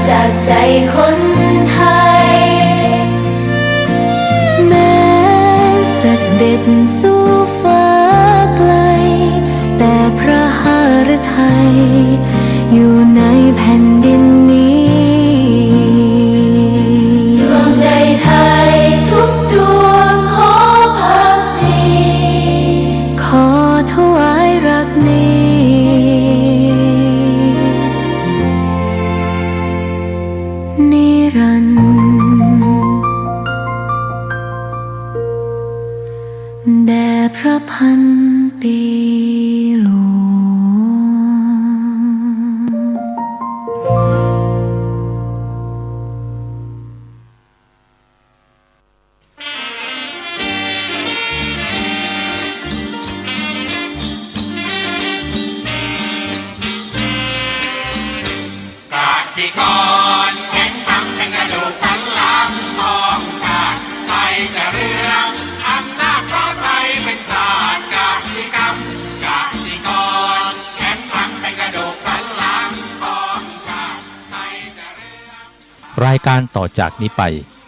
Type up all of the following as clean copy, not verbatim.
จากใจคนไทยแม้เสด็จสู่ฟ้าไกลแต่พระหฤทัยอยู่ในแผ่นดินนี้ดวงใจไทยทุกดวงขอพักดีขอถวายรักนี้นิรันดร์แด่พระพันปีหลวงกสิกรแข็งทำเป็นกระดูกสันหลังของชาติไทยจะเรืองอำนาจเพราะไทยเป็นชาติกสิกรรมกสิกรแข็งทำเป็นกระดูกสันหลังของชาติไทยจะเรืองรายการต่อจากนี้ไป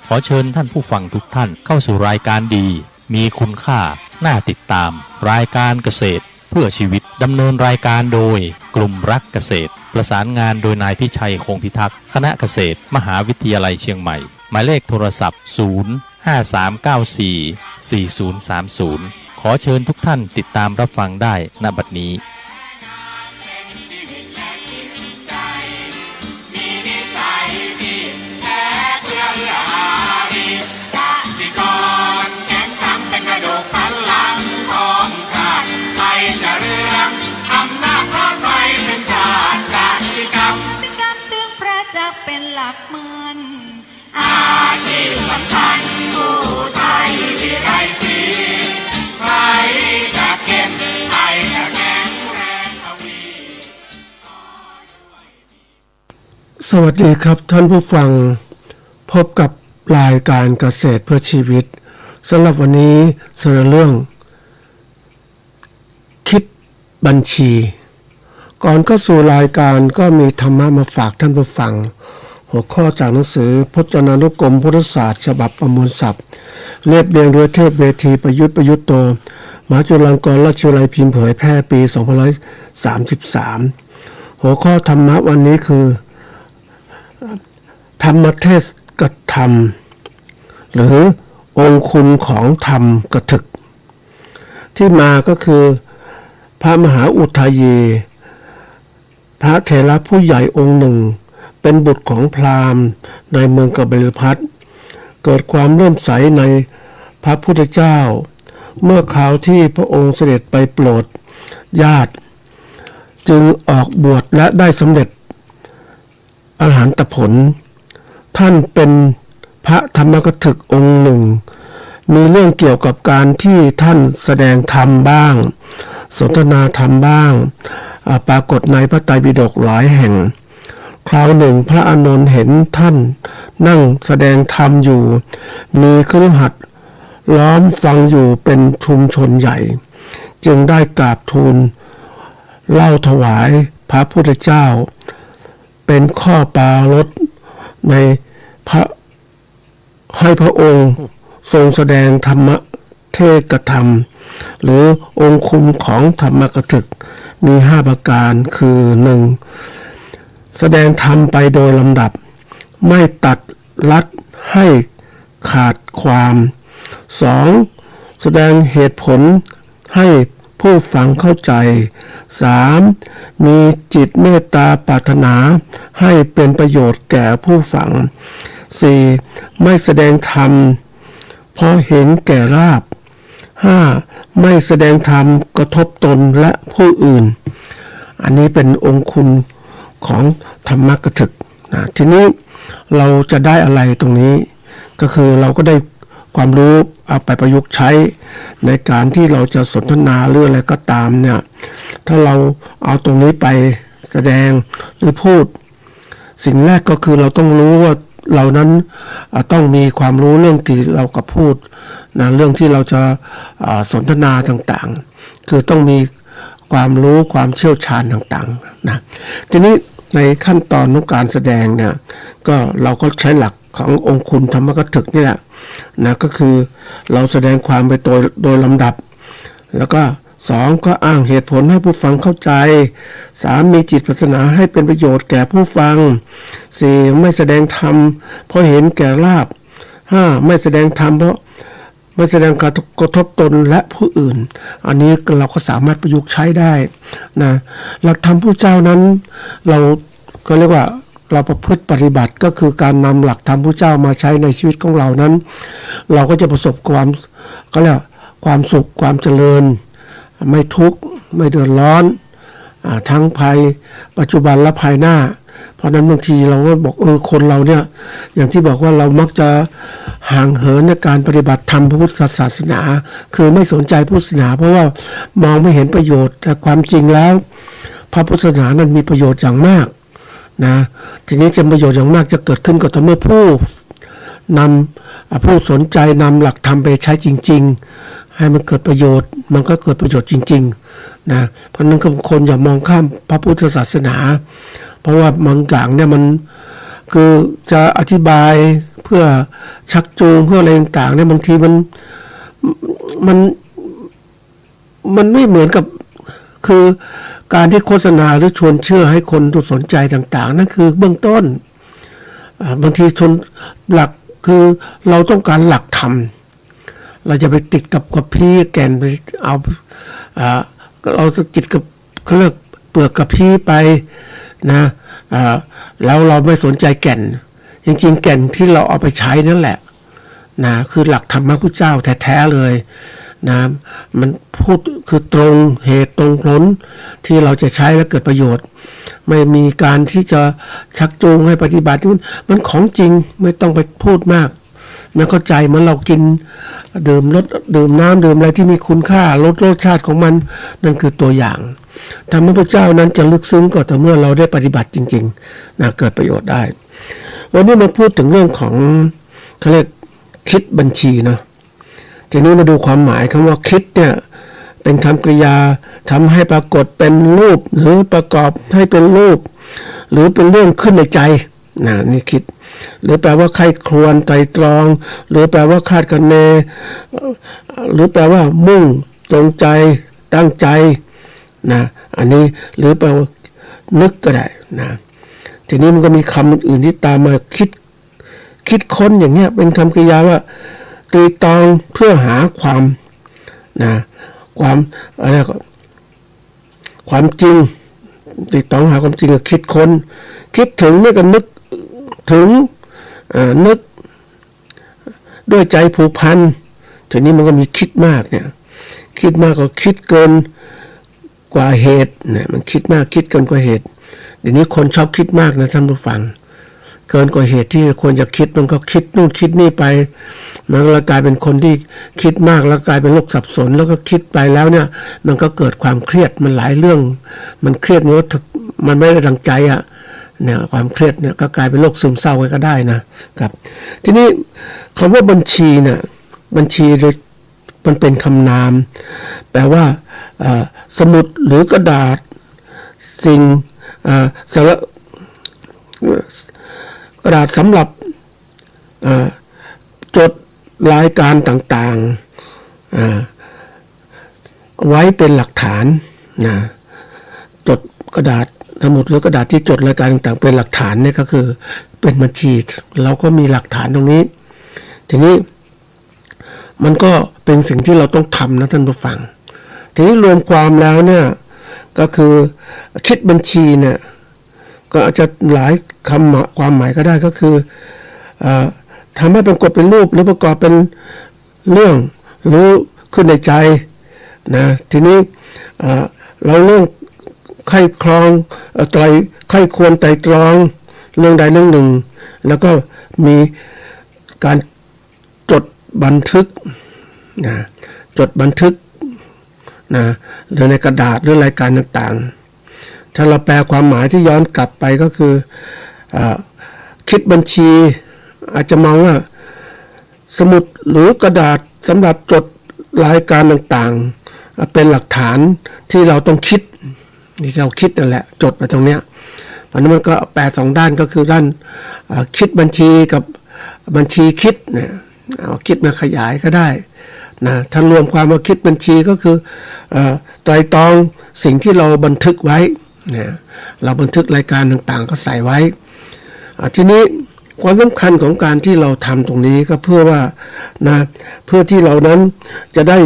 ขอเชิญท่านผู้ฟังทุกท่านเข้าสู่รายการดีมีคุณค่าน่าติดตามรายการเกษตรเพื่อชีวิตดำเนินรายการโดยกลุ่มรักเกษตรประสานงานโดยนายพิชัยคงพิทักษ์คณะเกษตรมหาวิทยาลัยเชียงใหม่หมายเลขโทรศัพท์053944030ขอเชิญทุกท่านติดตามรับฟังได้ณบัดนี้มีนิสัยที่แท้เพื่อเอื้ออารีกสิกรแข็งทำเป็นกระดูกสันหลังของชาติไทยจะเรืองอำนาจเพราะไทยเป็นชาติกสิกรรมจึงประจักษ์เป็นหลักมันอาชีพสำคัญผู้ไทยที่ไรสีใครจะเก็บไทยจะแข็งแรงทวี สวัสดีครับท่านผู้ฟังพบกับรายการเกษตรเพื่อชีวิตสำหรับวันนี้เสนอเรื่องคิดบัญชีก่อนเข้าสู่รายการก็มีธรรมะมาฝากท่านผู้ฟังหัวข้อจากหนังสือพจนานุกรมพุทธศาสตร์ฉบับประมวลศัพท์เรียบเรียงโดยเทพเวทีประยุทธ์โตมหาจุฬาลงกรณราชวิทยาลัยพิมพ์เผยแพร่ปี2533หัวข้อธรรมะวันนี้คือธรรมเทศกธรรมหรือองค์คุณของธรรมกถึกที่มาก็คือพระมหาอุทายีพระเถระผู้ใหญ่องค์หนึ่งเป็นบุตรของพราหมณ์ในเมืองกบิลพัสต์เกิดความเลื่อมใสในพระพุทธเจ้าเมื่อคราวที่พระองค์เสด็จไปโปรดญาติจึงออกบวชและได้สำเร็จอรหันตผลท่านเป็นพระธรรมกถึกองค์หนึ่งมีเรื่องเกี่ยวกับการที่ท่านแสดงธรรมบ้างสนทนาธรรมบ้างปรากฏในพระไตรปิฎกหลายแห่งคราวหนึ่งพระอานนท์เห็นท่านนั่งแสดงธรรมอยู่มีคฤหัสถ์ล้อมฟังอยู่เป็นชุมชนใหญ่จึงได้กราบทูลเล่าถวายพระพุทธเจ้าเป็นข้อปรารภในพระให้พระองค์ทรงแสดงธรรมเทศธรรมหรือองค์คุณของธรรมกถึกมี5ประการคือ 1. แสดงธรรมไปโดยลำดับไม่ตัดลัดให้ขาดความ 2. แสดงเหตุผลให้ผู้ฟังเข้าใจ 3. มีจิตเมตตาปรารถนาให้เป็นประโยชน์แก่ผู้ฟัง 4. ไม่แสดงธรรมเพราะเห็นแก่ลาภ 5. ไม่แสดงธรรมกระทบตนและผู้อื่นอันนี้เป็นองค์คุณของธรรมกถึกนะทีนี้เราจะได้อะไรตรงนี้ก็คือเราก็ได้ความรู้เอาไปประยุกต์ใช้ในการที่เราจะสนทนาหรืออะไรก็ตามเนี่ยถ้าเราเอาตรงนี้ไปแสดงหรือพูดสิ่งแรกก็คือเราต้องรู้ว่าเรานั้นต้องมีความรู้เรื่องที่เรากับพูดนะเรื่องที่เราจะสนทนาต่างๆคือต้องมีความรู้ความเชี่ยวชาญต่างๆนะทีนี้ ในขั้นตอนของการแสดงเนี่ยก็เราก็ใช้หลักขององค์คุณธรรมกถึกนี่แหละนะก็คือเราแสดงความไปโดยลำดับแล้วก็2ก็อ้างเหตุผลให้ผู้ฟังเข้าใจ3มีจิตปรารถนาให้เป็นประโยชน์แก่ผู้ฟัง4ไม่แสดงธรรมเพราะเห็นแก่ลาภ5ไม่แสดงธรรมเพราะไม่แสดงการกระทบตนและผู้อื่นอันนี้เราก็สามารถประยุกต์ใช้ได้นะหลักธรรมผู้เจ้านั้นเราก็เรียกว่าเราประพฤติปฏิบัติก็คือการนำหลักธรรมผู้เจ้ามาใช้ในชีวิตของเรานั้นเราก็จะประสบความก็เรียกความสุขความเจริญไม่ทุกข์ไม่เดือดร้อนทั้งภายปัจจุบันและภายหน้าเพราะนั้นบางทีเราก็บอกคนเราเนี่ยอย่างที่บอกว่าเรามักจะห่างเหินในการปฏิบัติธรรมพระพุทธศาสนาคือไม่สนใจพุทธศาสนาเพราะว่ามองไม่เห็นประโยชน์แต่ความจริงแล้วพระพุทธศาสนานั้นมีประโยชน์อย่างมากนะทีนี้จะประโยชน์อย่างมากจะเกิดขึ้นก็ต่อเมื่อผู้สนใจนำหลักธรรมไปใช้จริงๆให้มันเกิดประโยชน์มันก็เกิดประโยชน์จริงๆนะเพราะนั้นคนอย่ามองข้ามพระพุทธศาสนาเพราะว่าบางอย่างเนี่ยมันคือจะอธิบายเพื่อชักจูงเพื่ออะไรต่างๆเนี่ยบางทีมันไม่เหมือนกับคือการที่โฆษณาหรือชวนเชื่อให้คนสนใจต่างๆนั่นคือเบื้องต้นบางทีชนหลักคือเราต้องการหลักธรรมเราจะไปติดกับพี่แก่นไปเอาเราจะติดกับเขาเรียกเปลือกกับพี่ไปนะแล้วเราไม่สนใจแก่นจริงๆแก่นที่เราเอาไปใช้นั่นแหละนะคือหลักธรรมะพุทธเจ้าแท้ๆเลยนะมันพูดคือตรงเหตุตรงผลที่เราจะใช้และเกิดประโยชน์ไม่มีการที่จะชักจูงให้ปฏิบัติมันของจริงไม่ต้องไปพูดมากมันเข้าใจเหมือนเรากินดื่มน้ำดื่มอะไรที่มีคุณค่าลดรสชาติของมันนั่นคือตัวอย่างธรรมะพุทธเจ้านั้นจะลึกซึ้งก็ต่อเมื่อเราได้ปฏิบัติจริงๆนะเกิดประโยชน์ได้วันนี้มาพูดถึงเรื่องของเขาเรียกคิดบัญชีเนาะทีนี้มาดูความหมายคำว่าคิดเนี่ยเป็นคำกริยาทำให้ปรากฏเป็นรูปหรือประกอบให้เป็นรูปหรือเป็นเรื่องขึ้นในใจนะนี่คิดหรือแปลว่าใคร่ครวญไตร่ตรองหรือแปลว่าคาดคะเนหรือแปลว่ามุ่งจงใจตั้งใจนะอันนี้หรือแปลว่านึกก็ได้นะทีนี้มันก็มีคำอื่นที่ตามมาคิดค้นอย่างเงี้ยเป็นคำกริยาว่าตรีตรองเพื่อหาความนะความอะไรก็ความจริงตรีตรองหาความจริงก็คิดค้นคิดถึงนี่ก็นึกถึงนึกด้วยใจผูกพันทีนี้มันก็มีคิดมากเนี่ยคิดมากก็คิดเกินกว่าเหตุเนี่ยมันคิดมากคิดเกินกว่าเหตุเดี๋ยวนี้คนชอบคิดมากนะท่านผู้ฟังเกินกว่าเหตุที่ควรจะคิดมันก็คิดนู่นคิดนี่ไปมันก็กลายเป็นคนที่คิดมากแล้วกลายเป็นโรคสับสนแล้วก็คิดไปแล้วเนี่ยมันก็เกิดความเครียดมันหลายเรื่องมันเครียดมันไม่ได้ดังใจอ่ะเนี่ยความเครียดเนี่ยก็กลายเป็นโรคซึมเศร้าไปก็ได้นะครับทีนี้คำว่าบัญชีเนี่ยบัญชีมันเป็นคำนามแปลว่าสมุดหรือกระดาษสิ่งกระดาษสำหรับจดรายการต่างๆไว้เป็นหลักฐานนะจดกระดาษสมุดหรือกระดาษที่จดรายการต่างๆเป็นหลักฐานเนี่ยก็คือเป็นบัญชีเราก็มีหลักฐานตรงนี้ทีนี้มันก็เป็นสิ่งที่เราต้องทำนะท่านผู้ฟังทีนี้รวมความแล้วเนี่ยก็คือคิดบัญชีเนี่ยก็อาจจะหลายความหมายก็ได้ก็คือทำให้เป็นกฎเป็นรูปหรือประกอบเป็นเรื่องรู้ขึ้นในใจนะทีนี้เราเรื่องใคร่ครองใคร่ควรไตร่ตรองเรื่องใดเรื่องหนึ่งแล้วก็มีการจดบันทึกนะจดบันทึกนะหรือในกระดาษหรือรายการต่างๆถ้าเราแปลความหมายที่ย้อนกลับไปก็คือคิดบัญชีอาจจะมองว่าสมุดหรือกระดาษสำหรับจดรายการต่างๆเป็นหลักฐานที่เราต้องคิดที่เราคิดนั่นแหละจดไปตรงเนี้ย เพราะนั้นมันก็แปล2ด้านก็คือด้านคิดบัญชีกับบัญชีคิดเนี่ยเอาคิดมาขยายก็ได้นะถ้ารวมความว่าคิดบัญชีก็คือไตรตรองสิ่งที่เราบันทึกไว้เนี่ยเราบันทึกรายการต่างๆก็ใส่ไว้ทีนี้ความสำคัญของการที่เราทำตรงนี้ก็เพื่อว่านะเพื่อที่เรานั้นจะได้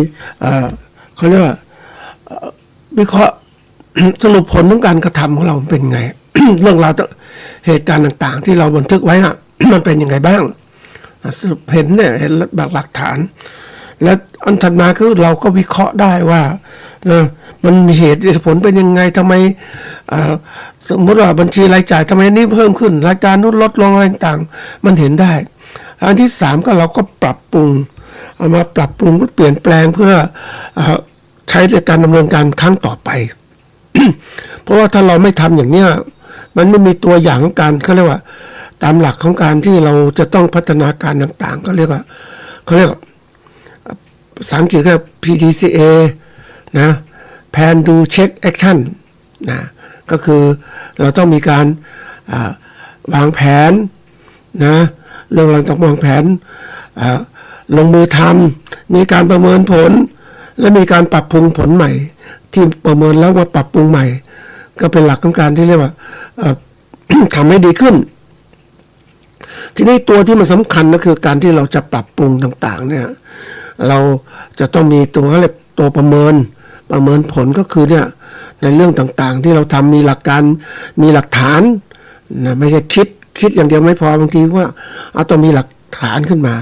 เขาเรียกว่าวิเคราะห์ สรุปผลของการกระทำของเราเป็นไง เรื่องราวเหตุการณ์ต่างๆที่เราบันทึกไว้น่ะ มันเป็นยังไงบ้างสรุปเห็นเนี่ยเห็นหลักฐานและอันถัดมาคือเราก็วิเคราะห์ได้ว่ามันมีเหตุผลเป็นยังไงทำไมสมมติว่าบัญชีรายจ่ายทำไมนี้เพิ่มขึ้นรายการนู้นลดลงอะไรต่างๆมันเห็นได้อันที่3ก็เราก็ปรับปรุงเอามาปรับปรุงเปลี่ยนแปลงเพื่อใช้ในการดำเนินการครั้งต่อไป เพราะว่าถ้าเราไม่ทำอย่างเนี้ยมันไม่มีตัวอย่างของการเขาเรียกว่าตามหลักของการที่เราจะต้องพัฒนาการต่างๆก็เรียกว่าเขาเรียกภาษาอังกฤษก็ PDCA นะ Plan Do Check Action นะก็คือเราต้องมีการวางแผนนะเรื่องเราต้องวางแผนลงมือทำมีการประเมินผลและมีการปรับปรุงผลใหม่ที่ประเมินแล้วว่าปรับปรุงใหม่ก็เป็นหลักของการที่เรียกว่า ทำให้ดีขึ้นทีนี้ตัวที่มันสำคัญก็คือการที่เราจะปรับปรุงต่างๆเนี่ยเราจะต้องมีตัวเรียกตัวประเมินผลก็คือเนี่ยในเรื่องต่างๆที่เราทำมีหลักการมีหลักฐานนะไม่ใช่คิดอย่างเดียวไม่พอบางทีว่าเอาต้องมีหลักฐานขึ้นมา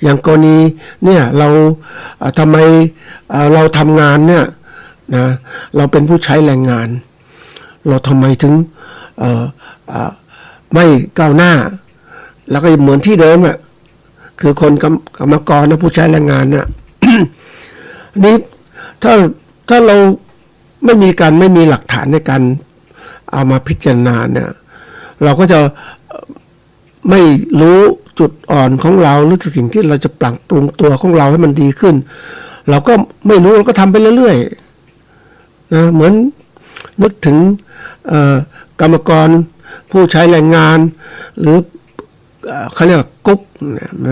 อย่างกรณีเนี่ยเราทำไมเราทำงานเนี่ยนะเราเป็นผู้ใช้แรงงานเราทำไมถึงไม่ก้าวหน้าแล้วก็เหมือนที่เดิมอ่ะคือคนกรรมกรนะผู้ใช้แรงงานเนี่ย นี่ถ้าเราไม่มีหลักฐานในการเอามาพิจารณาเนี่ยเราก็จะไม่รู้จุดอ่อนของเราหรือสิ่งที่เราจะปรับปรุงตัวของเราให้มันดีขึ้นเราก็ไม่รู้เราก็ทำไปเรื่อยๆนะเหมือนนึกถึงกรรมกรผู้ใช้แรงงานหรือเขาเรียกกุ๊ก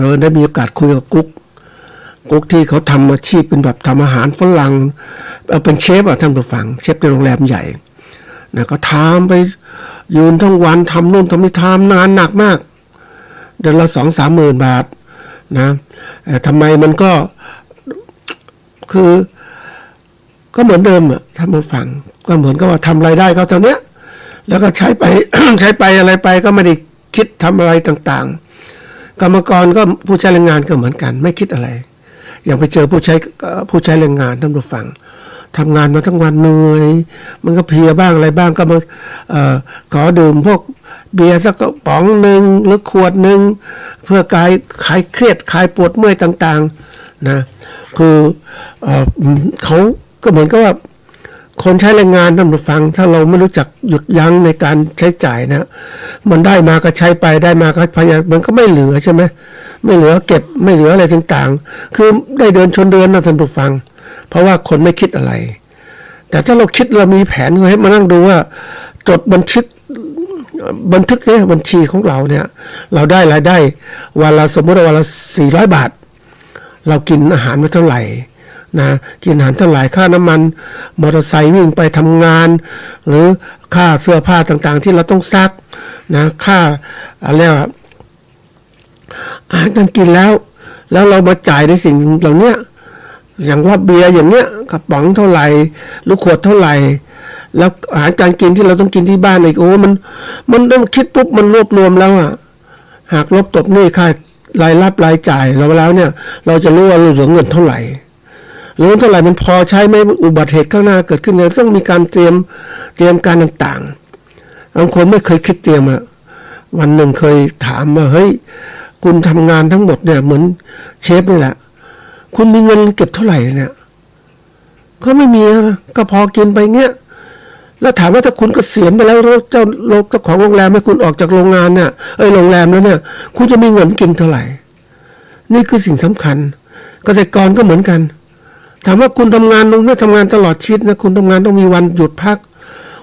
เราได้มีโอกาสคุยกับกุ๊กที่เขาทำอาชีพเป็นแบบทำอาหารฝรั่งเป็นเชฟท่านผู้ฟังเชฟในโรงแรมใหญ่นะก็ทำไปยืนทั้งวันทำนู่นทำนี่ทำงานหนักมากเดือนละ 2-3 หมื่นบาทนะทำไมมันก็คือก็เหมือนเดิมอ่ะท่านผู้ฟังก็เหมือนกับว่าทำรายได้เขาเท่านี้แล้วก็ใช้ไป ใช้ไปอะไรไปก็ไม่ได้คิดทำอะไรต่างๆกรรมกรก็ผู้ใช้แรงงานก็เหมือนกันไม่คิดอะไรอย่างไปเจอผู้ใช้แรงงานท่านผู้ฟังทำงานมาทั้งวันเหนื่อยมันก็เพลียบ้างอะไรบ้างก็มาขอดื่มพวกเบียร์สักกระป๋องหนึ่งหรือขวดหนึ่งเพื่อคลายเครียดคลายปวดเมื่อยต่างๆนะคือเขาก็เหมือนกับว่าคนใช้แรงงานท่านผู้ฟังถ้าเราไม่รู้จักหยุดยั้งในการใช้จ่ายนะมันได้มาก็ใช้ไปได้มาก็พยายามมันก็ไม่เหลือใช่ไหมไม่เหลือเก็บไม่เหลืออะไรต่างๆคือได้เดินชนเดือนนะท่านผู้ฟังเพราะว่าคนไม่คิดอะไรแต่ถ้าเราคิดเรามีแผนให้มานั่งดูว่าจดบันทึกเนี่ยบัญชีของเราเนี่ยเราได้รายได้วันละสมมติว่าวันละ400 บาทเรากินอาหารมาเท่าไหร่นะกินอาหารเท่าไหร่ค่าน้ำมันมอเตอร์ไซค์วิ่งไปทำงานหรือค่าเสื้อผ้าต่างๆที่เราต้องซักนะค่าอะไรอาหารการกินแล้วเรามาจ่ายในสิ่งเหล่านี้อย่างว่าเบียร์อย่างเนี้ยกระป๋องเท่าไหร่ลูกขวดเท่าไหร่แล้วอาหารการกินที่เราต้องกินที่บ้านอีกโอ้มันต้องคิดปุ๊บมันรวบรวมแล้วอ่ะหากลบตบหนี้ค่ารายรับรายจ่ายเราแล้วเนี่ยเราจะรู้ว่าเราเหลือเงินเท่าไหร่มันพอใช้ไหมอุบัติเหตุข้างหน้าเกิดขึ้นเราต้องมีการเตรียมการต่างๆบางคนไม่เคยคิดเตรียมอ่ะวันหนึ่งเคยถามว่าเฮ้ยคุณทำงานทั้งหมดเนี่ยเหมือนเชฟนี่แหละคุณมีเงินเก็บเท่าไหร่เนี่ยก็ไม่มีนะก็พอกินไปเงี้ยแล้วถามว่าถ้าคุณเกษียณไปแล้วเจ้าของโรงแรมให้คุณออกจากโรงงานเนี่ยโรงแรมแล้วเนี่ยคุณจะมีเงินกินเท่าไหร่นี่คือสิ่งสำคัญเกษตรกรก็เหมือนกันถามว่าคุณทำงานตรงนี้ทำงานตลอดชีวิตนะคุณทำงานต้องมีวันหยุดพัก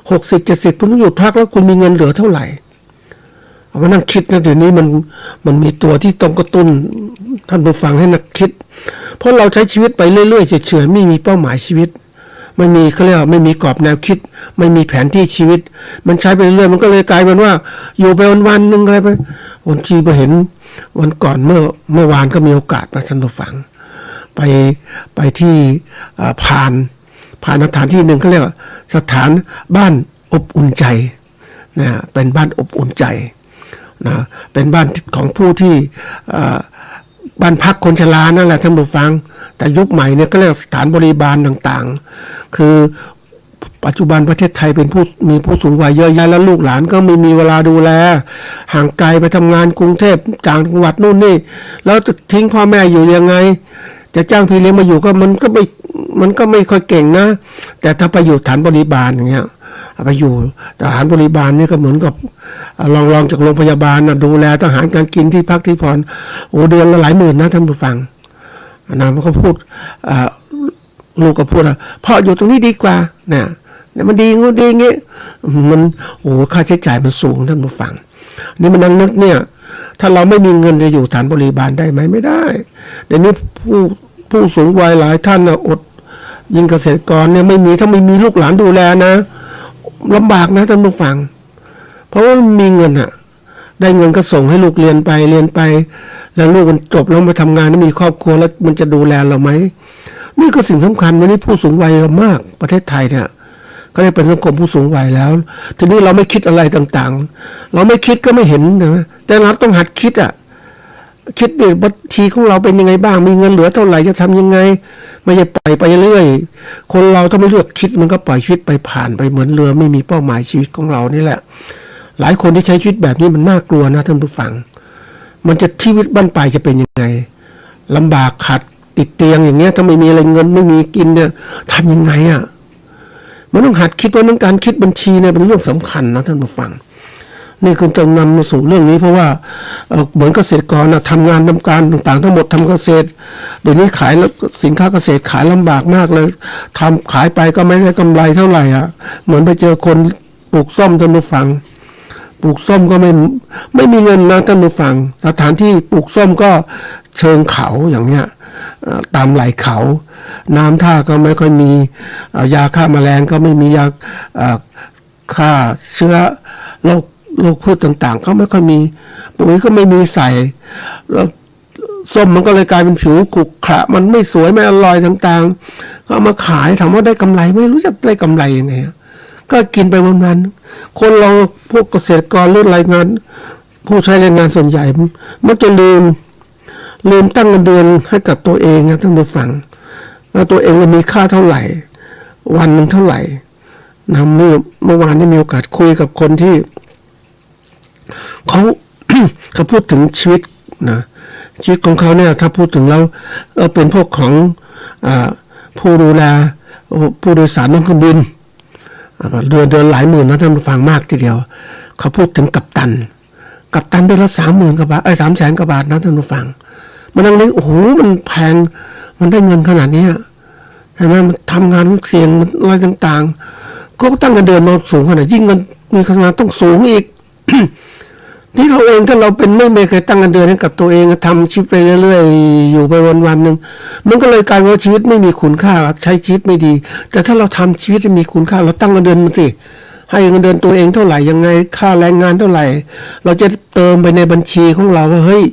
60-70คุณต้องหยุดพักแล้วคุณมีเงินเหลือเท่าไหร่เอามานั่งคิดนะเดี๋ยวนี้มันมีตัวที่ต้องกระตุ้นท่านผู้ฟังให้นักคิดเพราะเราใช้ชีวิตไปเรื่อยๆเฉยๆไม่มีเป้าหมายชีวิตไม่มีเขาเรียกว่าไม่มีกรอบแนวคิดไม่มีแผนที่ชีวิตมันใช้ไปเรื่อยๆมันก็เลยกลายเป็นว่าอยู่ไปวันๆนึงอะไรไปวันที่ไปเห็นวันก่อนเมื่อวานก็มีโอกาสมาท่านผู้ฟังไปที่ผ่านสถานที่หนึ่งเขาเรียกว่าสถานบ้านอบอุ่นใจนะเป็นบ้านอบอุ่นใจนะเป็นบ้านของผู้ที่บ้านพักคนชรานั่นแหละท่านผู้ฟังแต่ยุคใหม่เนี่ยก็เรียกสถานบริบาลต่างๆคือปัจจุบันประเทศไทยเป็นมีผู้สูงวัยเยอะแยะแล้วลูกหลานก็ไม่มีเวลาดูแลห่างไกลไปทำงานกรุงเทพต่างจังหวัดนู่นนี่แล้วจะทิ้งพ่อแม่อยู่ยังไงจะจ้างพี่เลี้ยงมาอยู่ก็มันก็ไม่ค่อยเก่งนะแต่ถ้าไปอยู่ฐานบริบาลอย่างเงี้ยไปอยู่ทหารบริบาลนี่ก็เหมือนกับลองจากโรงพยาบาลดูแลทหารการกินที่พักที่ผ่อนโอ้เดือนละหลายหมื่นนะท่านผู้ฟังนะมันก็พูดลูกก็พูดพ่ออยู่ตรงนี้ดีกว่าเนี่ยมันดีงูดีงี้มันโอ้ค่าใช้จ่ายมันสูงท่านผู้ฟังนี่มันนั่งนึกเนี่ยถ้าเราไม่มีเงินจะอยู่ฐานบริบาลได้ไหมไม่ได้เดี๋ยวนี้ผู้สูงวัยหลายท่านอดยิงเกษตรกรเนี่ยถ้าไม่มีลูกหลานดูแลนะลำบากนะท่านผู้ฟังเพราะว่ามีเงินได้เงินก็ส่งให้ลูกเรียนไปแล้วลูกมันจบแล้วมาทำงานแล้วมีครอบครัวแล้วมันจะดูแลเราไหมนี่ก็สิ่งสำคัญวันนี้ผู้สูงวัยเรามากประเทศไทยเนี่ยก็ได้เป็นสังคมผู้สูงวัยแล้วทีนี้เราไม่คิดอะไรต่างๆเราไม่คิดก็ไม่เห็นนะแต่เราต้องหัดคิดคิดดิบัญชีของเราเป็นยังไงบ้างมีเงินเหลือเท่าไหร่จะทำยังไงไม่ใช่ปล่อยไปเรื่อยคนเราถ้าไม่เลือกคิดมันก็ปล่อยชีวิตไปผ่านไปเหมือนเรือไม่มีเป้าหมายชีวิตของเรานี่แหละหลายคนที่ใช้ชีวิตแบบนี้มันน่ากลัวนะท่านผู้ฟังมันจะชีวิตบ้านปลายจะเป็นยังไงลำบากขัดติดเตียงอย่างเงี้ยถ้าไม่มีอะไรเงินไม่มีกินเนี่ยทำยังไงมันต้องหัดคิดว่าการคิดบัญชีเนี่ยเป็นเรื่องสำคัญนะท่านผู้ฟังนี่คุณต้องนำมาสู่เรื่องนี้เพราะว่าเหมือนเกษตรกรทำงานทำการต่างๆทั้งหมดทำเกษตรเดี๋ยวนี้ขายแล้วสินค้าเกษตรขายลำบากมากเลยขายไปก็ไม่ได้กำไรเท่าไหร่เหมือนไปเจอคนปลูกส้มท่านผู้ฟังปลูกส้มก็ไม่มีเงินนะท่านผู้ฟังสถานที่ปลูกส้มก็เชิงเขาอย่างเนี้ยตามไหล่เขาน้ำท่าก็ไม่ค่อยมียาฆ่าแมลงก็ไม่มียาฆ่าเชื้อโรคพืชต่างๆก็ไม่ค่อยมีปุ๋ยก็ไม่มีใส่แล้วส้มมันก็เลยกลายเป็นผิวขรุขระมันไม่สวยไม่อร่อยต่างๆก็เอามาขายถามว่าได้กำไรไม่รู้จะได้กำไรยังไงก็กินไปวันๆคนเราพวกเกษตรกรหรือแรงงานผู้ใช้แรงงานส่วนใหญ่มันจะลืมตั้งเงินเดือนให้กับตัวเองนะท่านผู้ฟังแล้วตัวเองมีค่าเท่าไหร่วันนึงเท่าไหร่เมื่อวานนี้มีโอกาสคุยกับคนที่เขาพูดถึงชีวิตนะชีวิตของเขาเนี่ยถ้าพูดถึงแล้วเป็นพวกของผู้ดูแลผู้โดยสารนั่งเครื่องบินเดือนหลายหมื่นนะท่านผู้ฟังมากทีเดียวเขาพูดถึงกัปตันเดือนละ30,000 กว่าบาท300,000 กว่าบาทนะท่านผู้ฟังมันนั่งนึกโอ้โหมันแพงมันได้เงินขนาดนี้ใช่ไหมมันทำงานเสี่ยงอะไรต่างๆก็ตั้งเงินเดือนมาสูงขนาดยิ่งเงินมีขนาดต้องสูงอีก ที่เราเองถ้าเราเป็นไม่เคยตั้งเงินเดือนให้กับตัวเองทำชีวิตไปเรื่อยๆอยู่ไปวันๆนึงมันก็เลยกลายว่าชีวิตไม่มีคุณค่าใช้ชีวิตไม่ดีแต่ถ้าเราทำชีวิตให้มีคุณค่าเราตั้งเงินเดือนมันสิให้เงินเดือนตัวเองเท่าไหร่ยังไงค่าแรงงานเท่าไหร่เราจะเติมไปในบัญชีของเราว่าเฮ้ย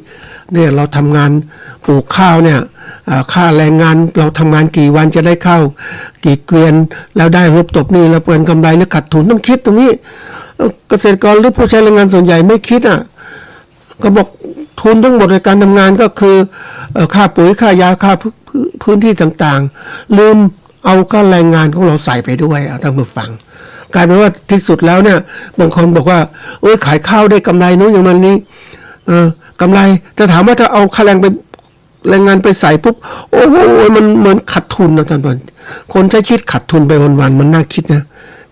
เนี่ยเราทำงานปลูกข้าวเนี่ยค่าแรงงานเราทำงานกี่วันจะได้ข้าวกี่เกวียนแล้วได้รบตบนี่แล้วเป็นกำไรหรือขาดทุนต้องคิดตรงนี้เกษตรกรหรือผู้ใช้แรงงานส่วนใหญ่ไม่คิดก็บอกทุนทั้งหมดในการทำงานก็คือค่าปุ๋ยค่ายาค่าพื้นที่ต่างๆลืมเอาค่าแรงงานของเราใส่ไปด้วยท่านผู้ฟังกลายเป็นว่าที่สุดแล้วเนี่ยบางคนบอกว่าขายข้าวได้กำไรนู้นอย่างนั้นนี้กำไรจะถามว่าถ้าเอาค่าแรงไปแรงงานไปใส่ปุ๊บโอ้โหมันเหมือนขาดทุนนะท่านผู้ชมคนใช้ชีวิตขาดทุนไปวันๆมันน่าคิดนะ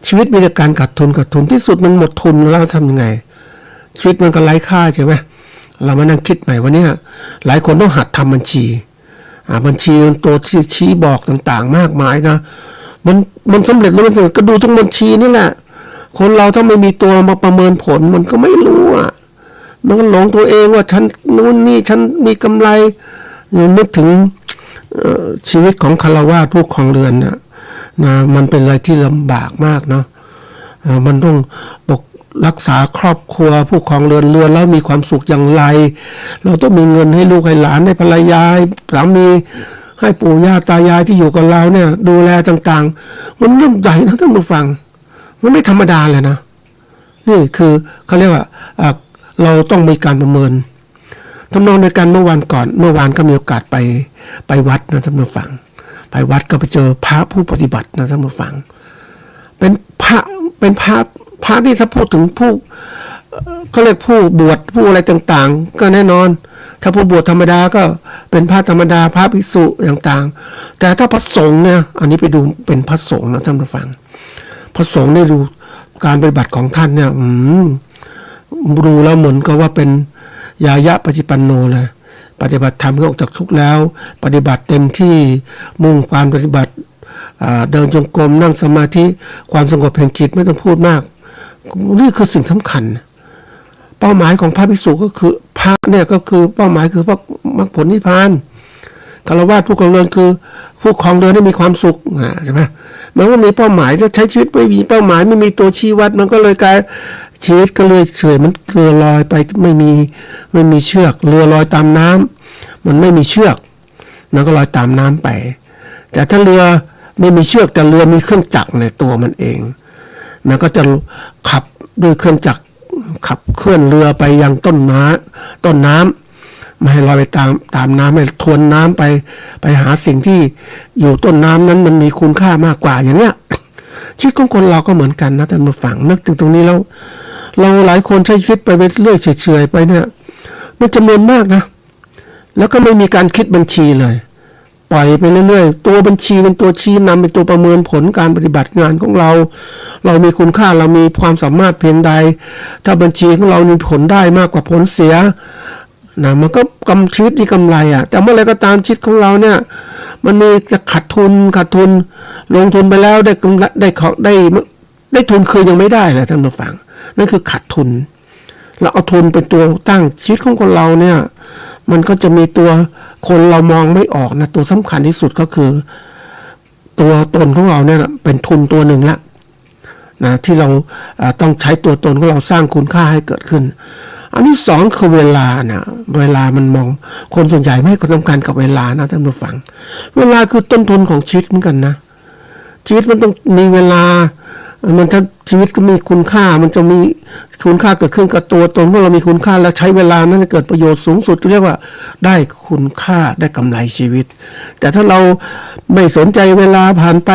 ชีวิตมีแต่การขาดทุนที่สุดมันหมดทุนแล้วทำยังไงชีวิตมันก็ไร้ค่าใช่ไหมเรามานั่งคิดใหม่วันนี้หลายคนต้องหัดทำบัญชีตัวชี้บอกต่างๆมากมายนะมันสำเร็จแล้วมันก็ดูทั้งบัญชีนี่แหละ คนเราถ้าไม่มีตัวมาประเมินผลมันก็ไม่รู้อ่ะมันก็หลงตัวเองว่าฉันนู่นนี่ฉันมีกำไรนึกถึงชีวิตของฆราวาสผู้ครองเรือนนะมันเป็นอะไรที่ลำบากมากเนาะมันต้องรักษาครอบครัวผู้ครองเรือนแล้วมีความสุขอย่างไรเราต้องมีเงินให้ลูกให้หลานให้ภรรยาให้สามีให้ปู่ย่าตายายที่อยู่กับเราเนี่ยดูแลต่างๆมันเรื่องใหญ่นะท่านผู้ฟังมันไม่ธรรมดาเลยนะนี่คือเขาเรียกว่าเราต้องมีการประเมินทำนองในการเมื่อวานก็มีโอกาสไปวัดนะท่านผู้ฟังไปวัดก็ไปเจอพระผู้ปฏิบัตินะท่านผู้ฟังเป็นพระที่ถ้าพูดถึงผู้เขาเรียกผู้บวชผู้อะไรต่างๆก็แน่นอนถ้าผู้บวชธรรมดาก็เป็นพระธรรมดาพระภิกษุต่างๆแต่ถ้าพระสงฆ์เนี่ยอันนี้ไปดูเป็นพระสงฆ์นะท่านผู้ฟังพระสงฆ์ได้ดูการปฏิบัติของท่านเนี่ยดูแล้วเหมือนกับว่าเป็นยายะปฏิปันโนเลยปฏิบัติธรรมออกจากทุกข์แล้วปฏิบัติเต็มที่มุ่งความปฏิบัติเดินจงกรมนั่งสมาธิความสงบแห่งจิตไม่ต้องพูดมากนี่คือสิ่งสำคัญเป้าหมายของพระภิกษุก็คือพระเนี่ยก็คือเป้าหมายคือพระมรรคผลนิพพานฆราวาสผู้ครองเรือนคือผู้ครองเรือนให้มีความสุขใช่ไหมมันก็มีเป้าหมายจะใช้ชีวิตไม่มีเป้าหมายไม่มีตัวชี้วัดมันก็เลยกลายชีวิตก็เลยเฉยมันเรือลอยไปไม่มีเชือกเรือลอยตามน้ำมันไม่มีเชือกมันก็ลอยตามน้ำไปแต่ถ้าเรือไม่มีเชือกแต่เรือมีเครื่องจักรในตัวมันเองมันก็จะขับด้วยเครื่องจักรขับเคลื่อนเรือไปยังต้นน้ำไม่ให้ลอยไปตามน้ำให้ทวนน้ำไปหาสิ่งที่อยู่ต้นน้ำนั้นมันมีคุณค่ามากกว่าอย่างเนี้ยชีวิตของคนเราก็เหมือนกันนะท่านผู้ฟังนึกถึงตรงนี้แล้วเราหลายคนใช้ชีวิตไปเรื่อยเฉยๆไปเนี่ยมันจำนวนมากนะแล้วก็ไม่มีการคิดบัญชีเลยปล่อยไปเรื่อยๆตัวบัญชีเป็นตัวชี้นำเป็นตัวประเมินผลการปฏิบัติงานของเรามีคุณค่าเรามีความสามารถเพียงใดถ้าบัญชีของเรามีผลได้มากกว่าผลเสียนะมันก็ชีวิตนี่กำไรอ่ะแต่เมื่อไรก็ตามชีวิตของเราเนี่ยมันมีจะขาดทุนลงทุนไปแล้วได้ทุนคืนยังไม่ได้เลยท่านผู้ฟังนั่นคือขาดทุนเราเอาทุนเป็นตัวตั้งชีวิตของคนเราเนี่ยมันก็จะมีตัวคนเรามองไม่ออกนะตัวสำคัญที่สุดก็คือตัวตนของเราเนี่ยเป็นทุนตัวหนึ่งละนะที่เราต้องใช้ตัวตนของเราสร้างคุณค่าให้เกิดขึ้นอันที่สองคือเวลานะเวลามันมองคนส่วนใหญ่ไม่ให้ความสำคัญกับเวลานะท่านผู้ฟังเวลาคือต้นทุนของชีวิตเหมือนกันนะชีวิตมันต้องมีเวลามันถ้าชีวิตก็มีคุณค่ามันจะมีคุณค่าเกิดขึ้นกับตัวตนของเรามีคุณค่าและใช้เวลานั้นให้เกิดประโยชน์สูงสุดเรียกว่าได้คุณค่าได้กำไรชีวิตแต่ถ้าเราไม่สนใจเวลาผ่านไป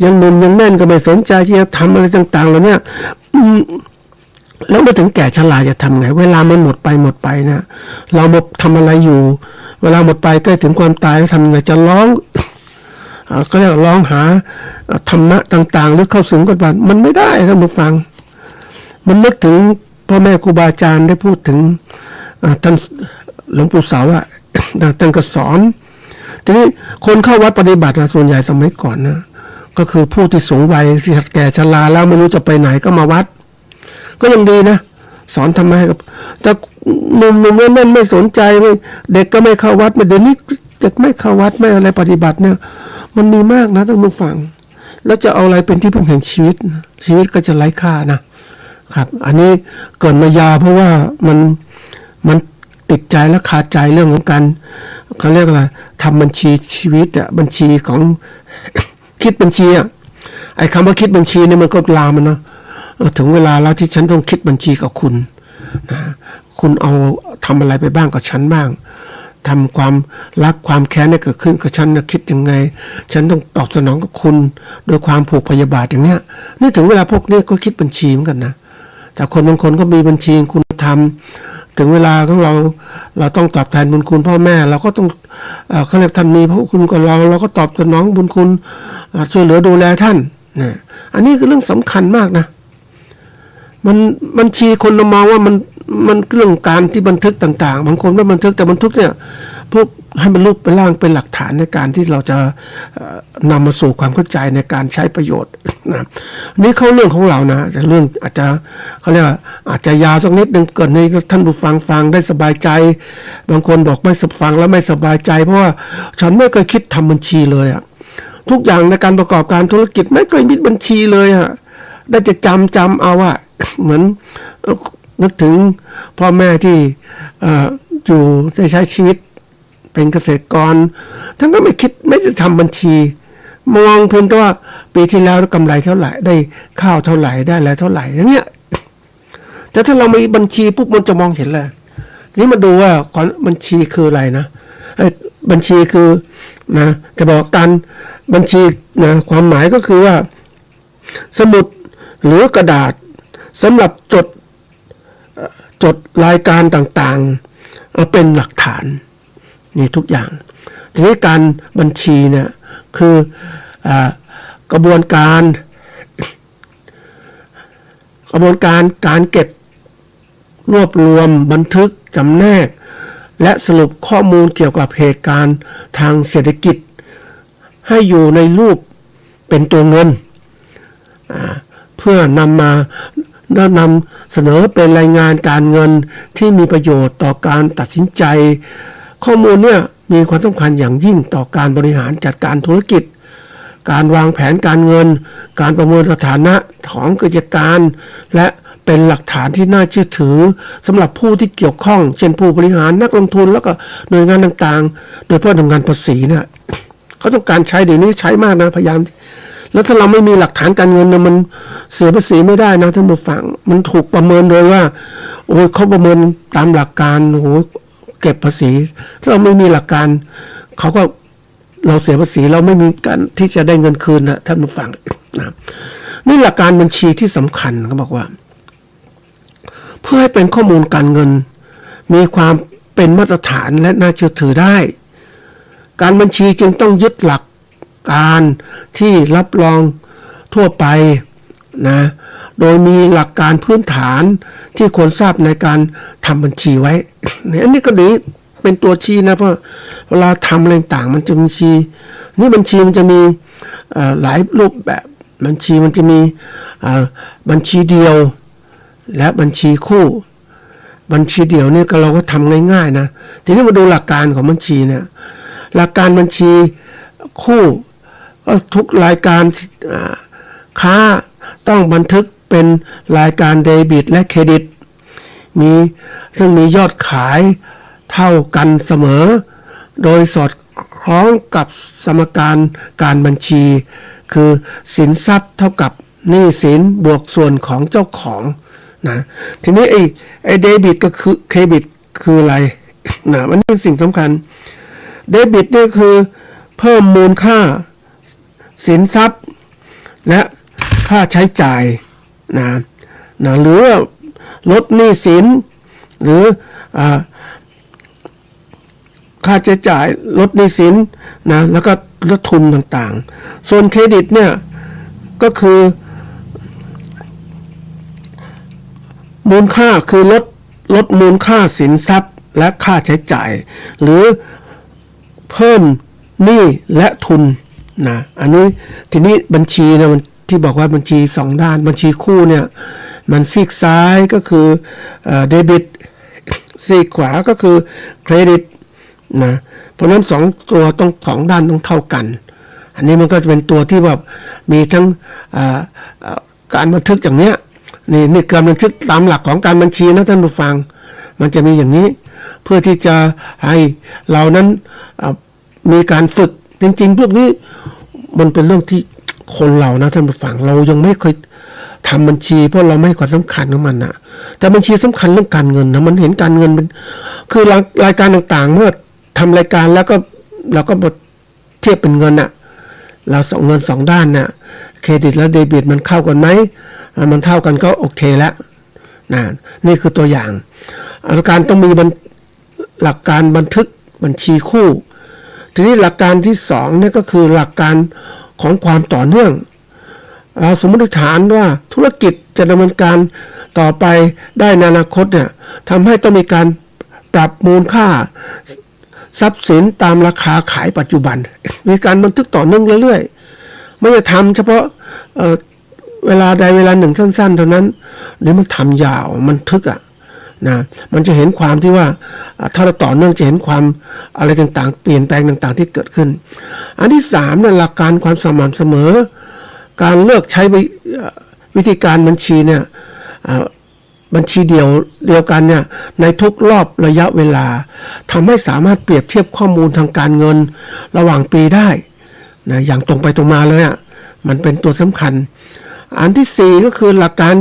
ยังหนุ่มยังแน่นก็ไม่สนใจที่จะทำอะไรต่างๆเหล่านี้แล้วเมื่อถึงแก่ชราจะทำไงเวลามันหมดไปนะเรามาทำอะไรอยู่เวลาหมดไปใกล้ถึงความตายทำไงจะร้องก็เรียกร้องหาธรรมะต่างๆหรือเข้าถึงกันบ้างมันไม่ได้ท่านผู้ฟังมันนึกถึงพ่อแม่ครูบาอาจารย์ได้พูดถึงท่านหลวงปู่เสาท่านก็สอนทีนี้คนเข้าวัดปฏิบัติส่วนใหญ่สมัยก่อนนะก็คือผู้ที่สูงวัยที่แก่ชราแล้วไม่รู้จะไปไหนก็มาวัดก็ยังดีนะสอนธรรมะให้กับแต่หนุ่มๆนั่นไม่สนใจเด็กก็ไม่เข้าวัดเดี๋ยวนี้เด็กไม่เข้าวัดไม่อะไรปฏิบัติเนี่ยมันมีมากนะท่านผู้ฟังแล้วจะเอาอะไรเป็นที่พึ่งแห่งชีวิตก็จะไร้ค่านะครับอันนี้เกิดมายาเพราะว่ามันติดใจและขาดใจเรื่องของการเขาเรียกอะไรทำบัญชีชีวิตอ่ะบัญชีของ คิดบัญชีอ่ะไอ้คำว่าคิดบัญชีเนี่ยมันก็ลามมันนะถึงเวลาแล้วที่ฉันต้องคิดบัญชีกับคุณนะคุณเอาทำอะไรไปบ้างกับฉันบ้างทำความรักความแค้นให้เกิดขึ้นกับฉันนะคิดยังไงฉันต้องตอบสนองกับคุณโดยความผูกพยาบาทอย่างเนี้ยนี่ถึงเวลาพวกนี้ก็คิดบัญชีเหมือนกันนะแต่คนบางคนก็มีบัญชีคุณธรรมถึงเวลาของเราต้องตอบแทนบุญคุณพ่อแม่เราก็ต้องเขาเรียกท่านมีพระคุณกับเราก็ตอบสนองบุญคุณช่วยเหลือดูแลท่านนะอันนี้คือเรื่องสำคัญมากนะมันบัญชีคนเรามองว่ามันเรื่องการที่บันทึกต่างๆบางคนไม่บันทึกแต่บันทึกเนี่ย พวกให้มันรูปเป็นร่างเป็นหลักฐานในการที่เราจะนำมาสู่ความเข้าใจในการใช้ประโยชน์นะนี่เข้าเรื่องของเรานะแต่เรื่องอาจจะเขาเรียกว่าอาจจะยาวสักนิดนึงเกิดในท่านผู้ฟังได้สบายใจบางคนบอกไม่ฟังแล้วไม่สบายใจเพราะว่าฉันไม่เคยคิดทำบัญชีเลยอะทุกอย่างในการประกอบการธุรกิจไม่เคยมีบัญชีเลยอะได้จะจำเอาอะเหมือนนึกถึงพ่อแม่ที่อยู่ได้ใช้ชีวิตเป็นเกษตรกรท่านก็ไม่ได้ทำบัญชีมองเพียงแต่ว่าปีที่แล้วกำไรเท่าไหร่ได้ข้าวเท่าไหร่ได้อะไรเท่าไหร่อย่างเงี้ยแต่ถ้าเรามีบัญชีปุ๊บมันจะมองเห็นเลยนี่มาดูว่าบัญชีคืออะไรนะบัญชีคือนะจะบอกกันบัญชีนะความหมายก็คือว่าสมุดหรือกระดาษสำหรับจดรายการต่างๆเป็นหลักฐานนี่ทุกอย่างทีนี้การบัญชีเนี่ยคือกระบวนการการเก็บรวบรวมบันทึกจำแนกและสรุปข้อมูลเกี่ยวกับเหตุการณ์ทางเศรษฐกิจให้อยู่ในรูปเป็นตัวเงินเพื่อนำเสนอเป็นรายงานการเงินที่มีประโยชน์ต่อการตัดสินใจข้อมูลเนี่ยมีความสำคัญอย่างยิ่งต่อการบริหารจัดการธุรกิจการวางแผนการเงินการประเมินสถานะของกิจการและเป็นหลักฐานที่น่าเชื่อถือสำหรับผู้ที่เกี่ยวข้องเช่นผู้บริหารนักลงทุนแล้วก็หน่วยงานต่างๆโดยเฉพาะหน่วยงานภาษีเนี่ยเขาต้องการใช้เดี๋ยวนี้ใช้มากนะพยายามแล้วถ้าเราไม่มีหลักฐานการเงินเนี่ยมันเสียภาษีไม่ได้นะท่านผู้ฟังมันถูกประเมินโดยว่าโอ้ยเขาประเมินตามหลักการโอ้โหเก็บภาษีถ้าเราไม่มีหลักการเขาก็เราเสียภาษีเราไม่มีการที่จะได้เงินคืนนะท่านผู้ฟังนะนี่หลักการบัญชีที่สำคัญเขาบอกว่าเพื่อให้เป็นข้อมูลการเงินมีความเป็นมาตรฐานและน่าเชื่อถือได้การบัญชีจึงต้องยึดหลักการที่รับรองทั่วไปนะโดยมีหลักการพื้นฐานที่ควรทราบในการทำบัญชีไว้อันนี้ก็ดีเป็นตัวชี้นะเพราะเวลาทำอะไรต่างมันจะบัญชีนี่บัญชีมันจะมีหลายรูปแบบบัญชีมันจะมีบัญชีเดียวและบัญชีคู่บัญชีเดียวเนี่ยเราก็ทำง่ายๆนะทีนี้มาดูหลักการของบัญชีเนี่ยหลักการบัญชีคู่ก็ทุกรายการค้าต้องบันทึกเป็นรายการเดบิตและเครดิตซึ่งมียอดขายเท่ากันเสมอโดยสอดคล้องกับสมการการบัญชีคือสินทรัพย์เท่ากับหนี้สินบวกส่วนของเจ้าของนะทีนี้ไอ้เดบิตก็คือเครดิตคืออะไรนะมันเป็นสิ่งสำคัญเดบิตนี่คือเพิ่มมูลค่าสินทรัพย์และค่าใช้จ่ายนะหรือลดหนี้สินหรือค่าใช้จ่ายลดหนี้สินนะแล้วก็ลดทุนต่างๆส่วนเครดิตเนี่ยก็คือมูลค่าคือลดมูลค่าสินทรัพย์และค่าใช้จ่ายหรือเพิ่มหนี้และทุนนะอันนี้ทีนี้บัญชีนะมันที่บอกว่าบัญชี2ด้านบัญชีคู่เนี่ยมันซีกซ้ายก็คือเดบิตซีกขวาก็คือเครดิตนะเพราะนั้น2ตัวต้อง2ด้านต้องเท่ากันอันนี้มันก็จะเป็นตัวที่แบบมีทั้งการบันทึกอย่างเนี้ยนี่การบันทึกตามหลักของการบัญชีนะท่านผู้ฟังมันจะมีอย่างนี้เพื่อที่จะให้เรานั้นมีการฝึกจริงๆพวกนี้มันเป็นเรื่องที่คนเรานะท่านผู้ฟังเรายังไม่เคยทำบัญชีเพราะเราไม่ให้ความสำคัญของมันนะแต่บัญชีสำคัญเรื่องการเงินนะมันเห็นการเงินเป็นคือรายการต่างๆเมื่อทำรายการแล้วก็เราก็มาเทียบเป็นเงินน่ะเราส่งเงิน2ด้านน่ะเครดิตและเดบิตมันเข้ากันไหมมันเท่ากันก็โอเคแล้วนะนี่คือตัวอย่างการต้องมีหลักการบันทึกบัญชีคู่ทีนี้หลักการที่2นี่ก็คือหลักการของความต่อเนื่องเราสมมติฐานว่าธุรกิจจะดำเนินการต่อไปได้ในอนาคตเนี่ยทำให้ต้องมีการปรับมูลค่า ทรัพย์สินตามราคาขายปัจจุบัน มีการบันทึกต่อเนื่องเรื่อยๆไม่ได้ทำเฉพาะเวลาใดเวลาหนึ่งสั้นๆเท่านั้นหรือมันทำยาวมันทึกนะมันจะเห็นความที่ว่าถ้าเราต่อเนื่องจะเห็นความอะไรต่างๆเปลี่ยนแปลงต่างๆที่เกิดขึ้นอันที่3เนี่ยหลักการความสม่ำเสมอการเลือกใช้วิธีการบัญชีเนี่ยบัญชีเดียวกันเนี่ยในทุกรอบระยะเวลาทำให้สามารถเปรียบเทียบข้อมูลทางการเงินระหว่างปีได้นะอย่างตรงไปตรงมาเลยมันเป็นตัวสำคัญอันที่4ก็คือหลักการ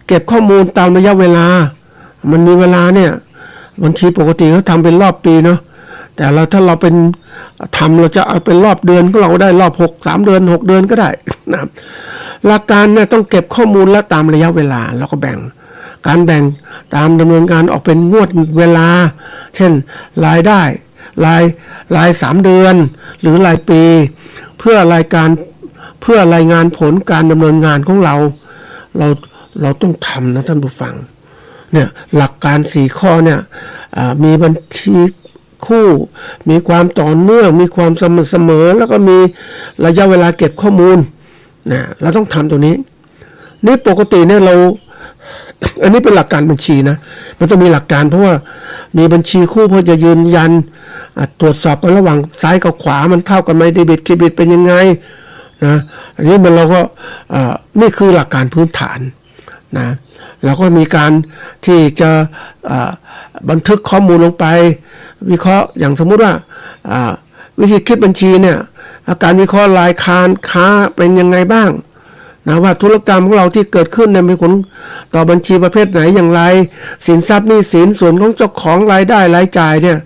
เก็บข้อมูลตามระยะเวลามันมีเวลาเนี่ยบัญชีปกติเขาทำเป็นรอบปีเนาะแต่ถ้าเราเป็นเราจะเอาเป็นรอบเดือนก็เราได้รอบ3เดือน6เดือนก็ได้นะหลักการเนี่ยต้องเก็บข้อมูลและตามระยะเวลาแล้วก็แบ่งตามดำเนินการออกเป็นงวดเวลาเช่นรายได้ราย3เดือนหรือรายปีเพื่อรายงานผลการดำเนินงานของเราต้องทำนะท่านผู้ฟังเนี่ยหลักการ4ข้อเนี่ยมีบัญชีคู่มีความต่อเนื่องมีความสม่ำเสมอแล้วก็มีระยะเวลาเก็บข้อมูลนะเราต้องทำตัวนี้นี่ปกติเนี่ยอันนี้เป็นหลักการบัญชีนะมันต้องมีหลักการเพราะว่ามีบัญชีคู่เพื่อจะยืนยันตรวจสอบกันระหว่างซ้ายกับขวามันเท่ากันไหมเดบิตเครดิตเป็นยังไงนะอันนี้เราก็นี่คือหลักการพื้นฐานนะเราก็มีการที่จะบันทึกข้อมูลลงไปวิเคราะห์อย่างสมมุติว่าวิธีคิดบัญชีเนี่ยการวิเคราะห์รายค้าเป็นยังไงบ้างนะว่าธุรกรรมของเราที่เกิดขึ้นเนี่ยมีผลต่อบัญชีประเภทไหนอย่างไรสินทรัพย์หนี้สินส่วนของเจ้าของรายได้รายจ่ายเนี่ย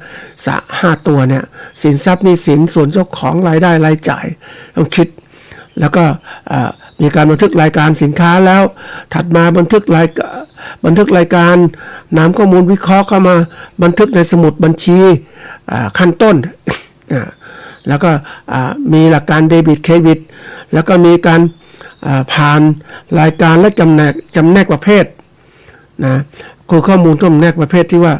5ตัวเนี่ยสินทรัพย์หนี้สินส่วนเจ้าของรายได้รายจ่ายต้องคิดแล้วก็มีการบันทึกรายการสินค้าแล้วถัดมาบันทึกรายการนำข้อมูลวิเคราะห์เข้ามาบันทึกในสมุดบัญชีขั้นต้นแล้วก็มีหลักการเดบิตเครดิตแล้วก็มีการผ่านรายการและจำแนกประเภทนะคือข้อมูลจำแนกประเภทที่ว่า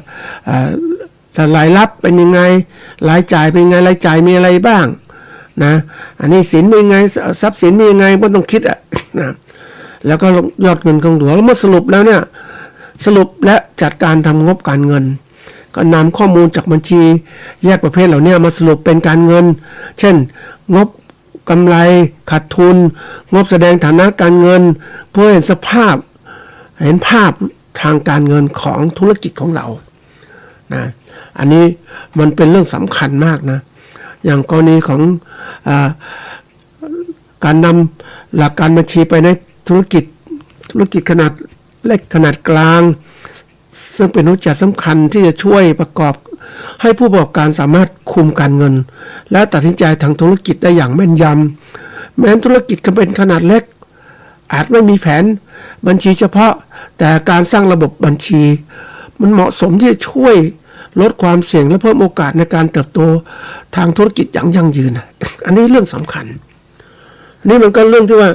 รายรับเป็นยังไงรายจ่ายเป็นยังไงรายจ่ายมีอะไรบ้างนะอันนี้สินมียังไงทรัพย์สินมียังไงก็ต้องคิดนะแล้วก็ยอดเงินคงเหลือแล้วเมื่อสรุปแล้วเนี่ยสรุปและจัดการทำงบการเงินก็นำข้อมูลจากบัญชีแยกประเภทเหล่านี้มาสรุปเป็นการเงินเช่นงบกำไรขาดทุนงบแสดงฐานะการเงินเพื่อเห็นภาพทางการเงินของธุรกิจของเรานะอันนี้มันเป็นเรื่องสำคัญมากนะอย่างกรณีของการนำหลักการบัญชีไปในธุรกิจขนาดเล็กขนาดกลางซึ่งเป็นหัวใจสำคัญที่จะช่วยประกอบให้ผู้ประกอบการสามารถคุมการเงินและตัดสินใจทางธุรกิจได้อย่างแม่นยำแม้ธุรกิจก็เป็นขนาดเล็กอาจไม่มีแผนบัญชีเฉพาะแต่การสร้างระบบบัญชีมันเหมาะสมที่จะช่วยลดความเสี่ยงและเพิ่มโอกาสในการเติบโตทางธุรกิจอย่างยั่งยืนอันนี้เรื่องสำคัญนี่มันก็เรื่องที่ว่า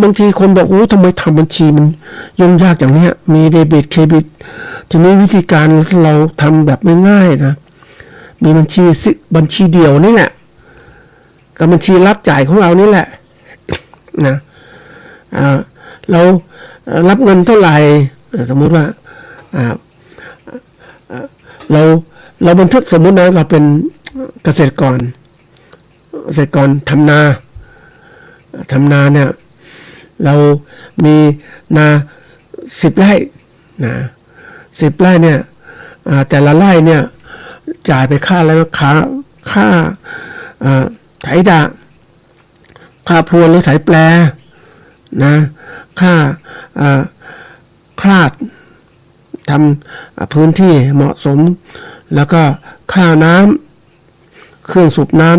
บางทีคนบอกโอ้ทำไมทำบัญชีมันยุ่งยากอย่างนี้มีเดบิตเครดิตทีนี้วิธีการเราทำแบบง่ายๆนะมีบัญชีเดียวนี่แหละกับบัญชีรับจ่ายของเรานี่แหละนะเรารับเงินเท่าไหร่สมมุติว่าเราบันทึกสมมุตินะเราเป็นเกษตรกรทำนาเนี่ยเรามีนา10 ไร่นะ10 ไร่เนี่ยแต่ละไร่เนี่ยจ่ายไปค่าอะไรค่าไถดะค่าพรวนหรือไถแปลนะค่าคลาดทำพื้นที่เหมาะสมแล้วก็ค่าน้ำเครื่องสูบน้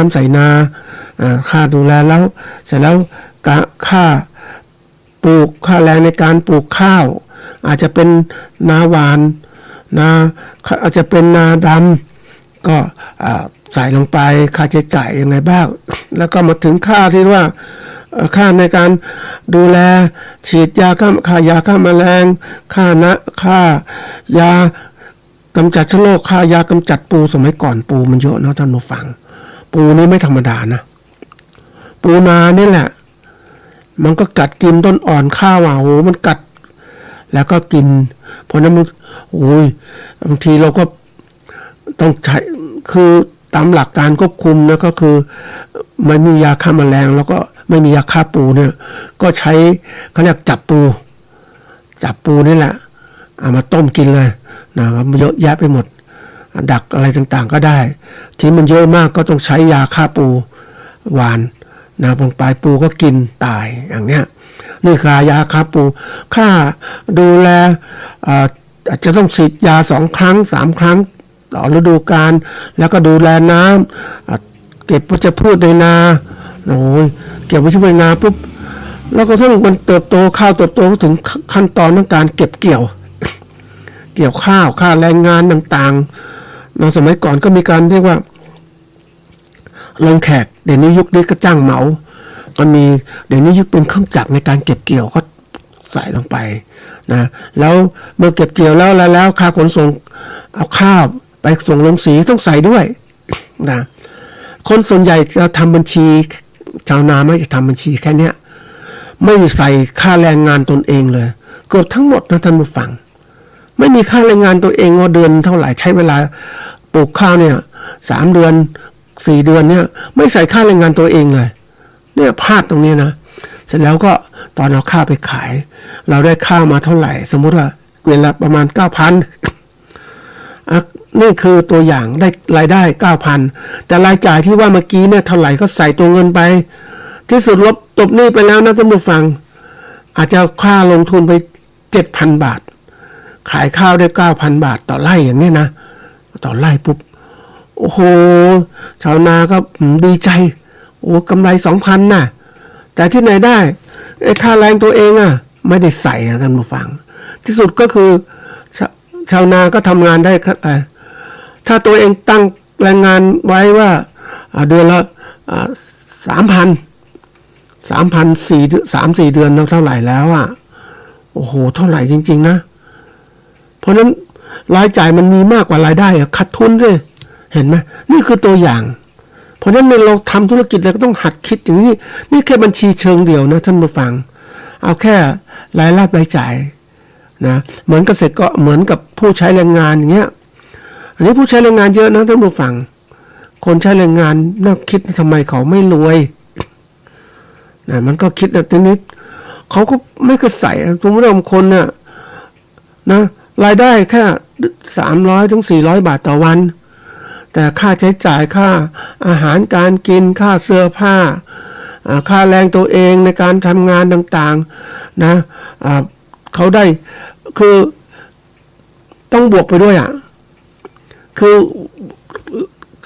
ำใส่นาค่าดูแลแล้วเสร็จแล้วค่าปลูกค่าแรงในการปลูกข้าวอาจจะเป็นนาหวานอาจจะเป็นนาดำก็ใส่ลงไปค่าใช้จ่ายยังไงบ้างแล้วก็มาถึงค่าที่ว่าค่าในการดูแลฉีดยาฆ่ายาฆ่าแมลงค่ายาก กำจัดเชื้อโรคค่ายากำจัดปูสมัยก่อนปูมันเยอะนะท่านผู้ฟังปูนี่ไม่ธรรมดานะปูนานี่แหละมันก็กัดกินต้นอ่อนข้าวโอ้มันกัดแล้วก็กินเพราะนั้นมันโอ้ยบางทีเราก็ต้องใช้คือตามหลักการควบคุมนะก็คือไม่มียาฆ่าแมลงแล้วก็ไม่มียาฆ่าปูเนี่ยก็ใช้เขาเรียกจับปูนี่แหละเอามาต้มกินเลยนะครับเยอะแยะไปหมดดักอะไรต่างๆก็ได้ที่มันเยอะมากก็ต้องใช้ยาฆ่าปูหวานนะลงไปปูก็กินตายอย่างเนี้ยนี่คือยาฆ่าปูค่าดูแลอาจจะต้องฉีดยา2 ครั้ง 3 ครั้งต่อฤดูกาลแล้วก็ดูแลน้ำเก็บวัชพืชในนาโอ้ยเก็บวัชพืชในนาปุ๊บแล้วก็ทั้งมันเติบโตข้าวเติบโตถึงขั้นตอนของการเก็บเกี่ยวข้าวค่าแรงงานต่างๆในสมัยก่อนก็มีการเรียกว่าลงแขกเดี๋ยวนี้ยุคนี้ก็จ้างเหมาก็มีเดี๋ยวนี้ยุคเป็นเครื่องจักรในการเก็บเกี่ยวก็ใส่ลงไปนะแล้วเมื่อเก็บเกี่ยวแล้วค่าขนส่งเอาข้าวไปส่งลงสีต้องใส่ด้วยนะคนส่วนใหญ่จะทำบัญชีชาวนาไม่จะทำบัญชีแค่เนี้ยไม่ใส่ค่าแรงงานตนเองเลยเกือบทั้งหมดนะท่านผู้ฟังไม่มีค่าแรงงานตัวเองว่าเดือนเท่าไหร่ใช้เวลาปลูกข้าวเนี่ย3 เดือน 4 เดือนเนี่ยไม่ใส่ค่าแรงงานตัวเองเลยเนี่ยพลาดตรงนี้นะเสร็จแล้วก็ตอนเอาข้าวไปขายเราได้ข้าวมาเท่าไหร่สมมุติว่าเกวียนละประมาณ 9,000 นี่คือตัวอย่างได้รายได้ 9,000 แต่รายจ่ายที่ว่าเมื่อกี้เนี่ยเท่าไหร่ก็ใส่ตัวเงินไปที่สุดลบตบหนี้ไปแล้วนะท่านผู้ฟังอาจจะค่าลงทุนไป 7,000 บาทขายข้าวได้ 9,000 บาทต่อไร่อย่างนี้นะต่อไร่ปุ๊บโอ้โหชาวนาก็ดีใจโอ้กำไร 2,000 น่ะแต่ที่ไหนได้ไอ้ค่าแรงตัวเองอ่ะไม่ได้ใส่ท่านผู้ฟังที่สุดก็คือชาวนาก็ทำงานได้ถ้าตัวเองตั้งแรงงานไว้ว่าเดือนละ 3,400 เดือนเท่าไหร่แล้วอ่ะโอ้โหเท่าไหร่จริงๆนะเพราะนั้นรายจ่ายมันมีมากกว่ารายได้ขาดทุนด้วยเห็นไหมนี่คือตัวอย่างเพราะฉะนั้นเราทำธุรกิจเราก็ต้องหัดคิดอย่างนี้นี่แค่บัญชีเชิงเดียวนะท่านผู้ฟังเอาแค่รายรับรายจ่ายนะเหมือนเกษตรก็เหมือนกับผู้ใช้แรงงานอย่างเงี้ยอันนี้ผู้ใช้แรงงานเยอะนะท่านผู้ฟังคนใช้แรงงานน่าคิดทำไมเขาไม่รวยนะมันก็คิดแต่นิดเขาก็ไม่กระใสสมมติว่าคนเนี่ยนะรายได้แค่300 ถึง 400 บาทต่อวันแต่ค่าใช้จ่ายค่าอาหารการกินค่าเสื้อผ้าค่าแรงตัวเองในการทำงานต่างๆนะเขาได้คือต้องบวกไปด้วยคือ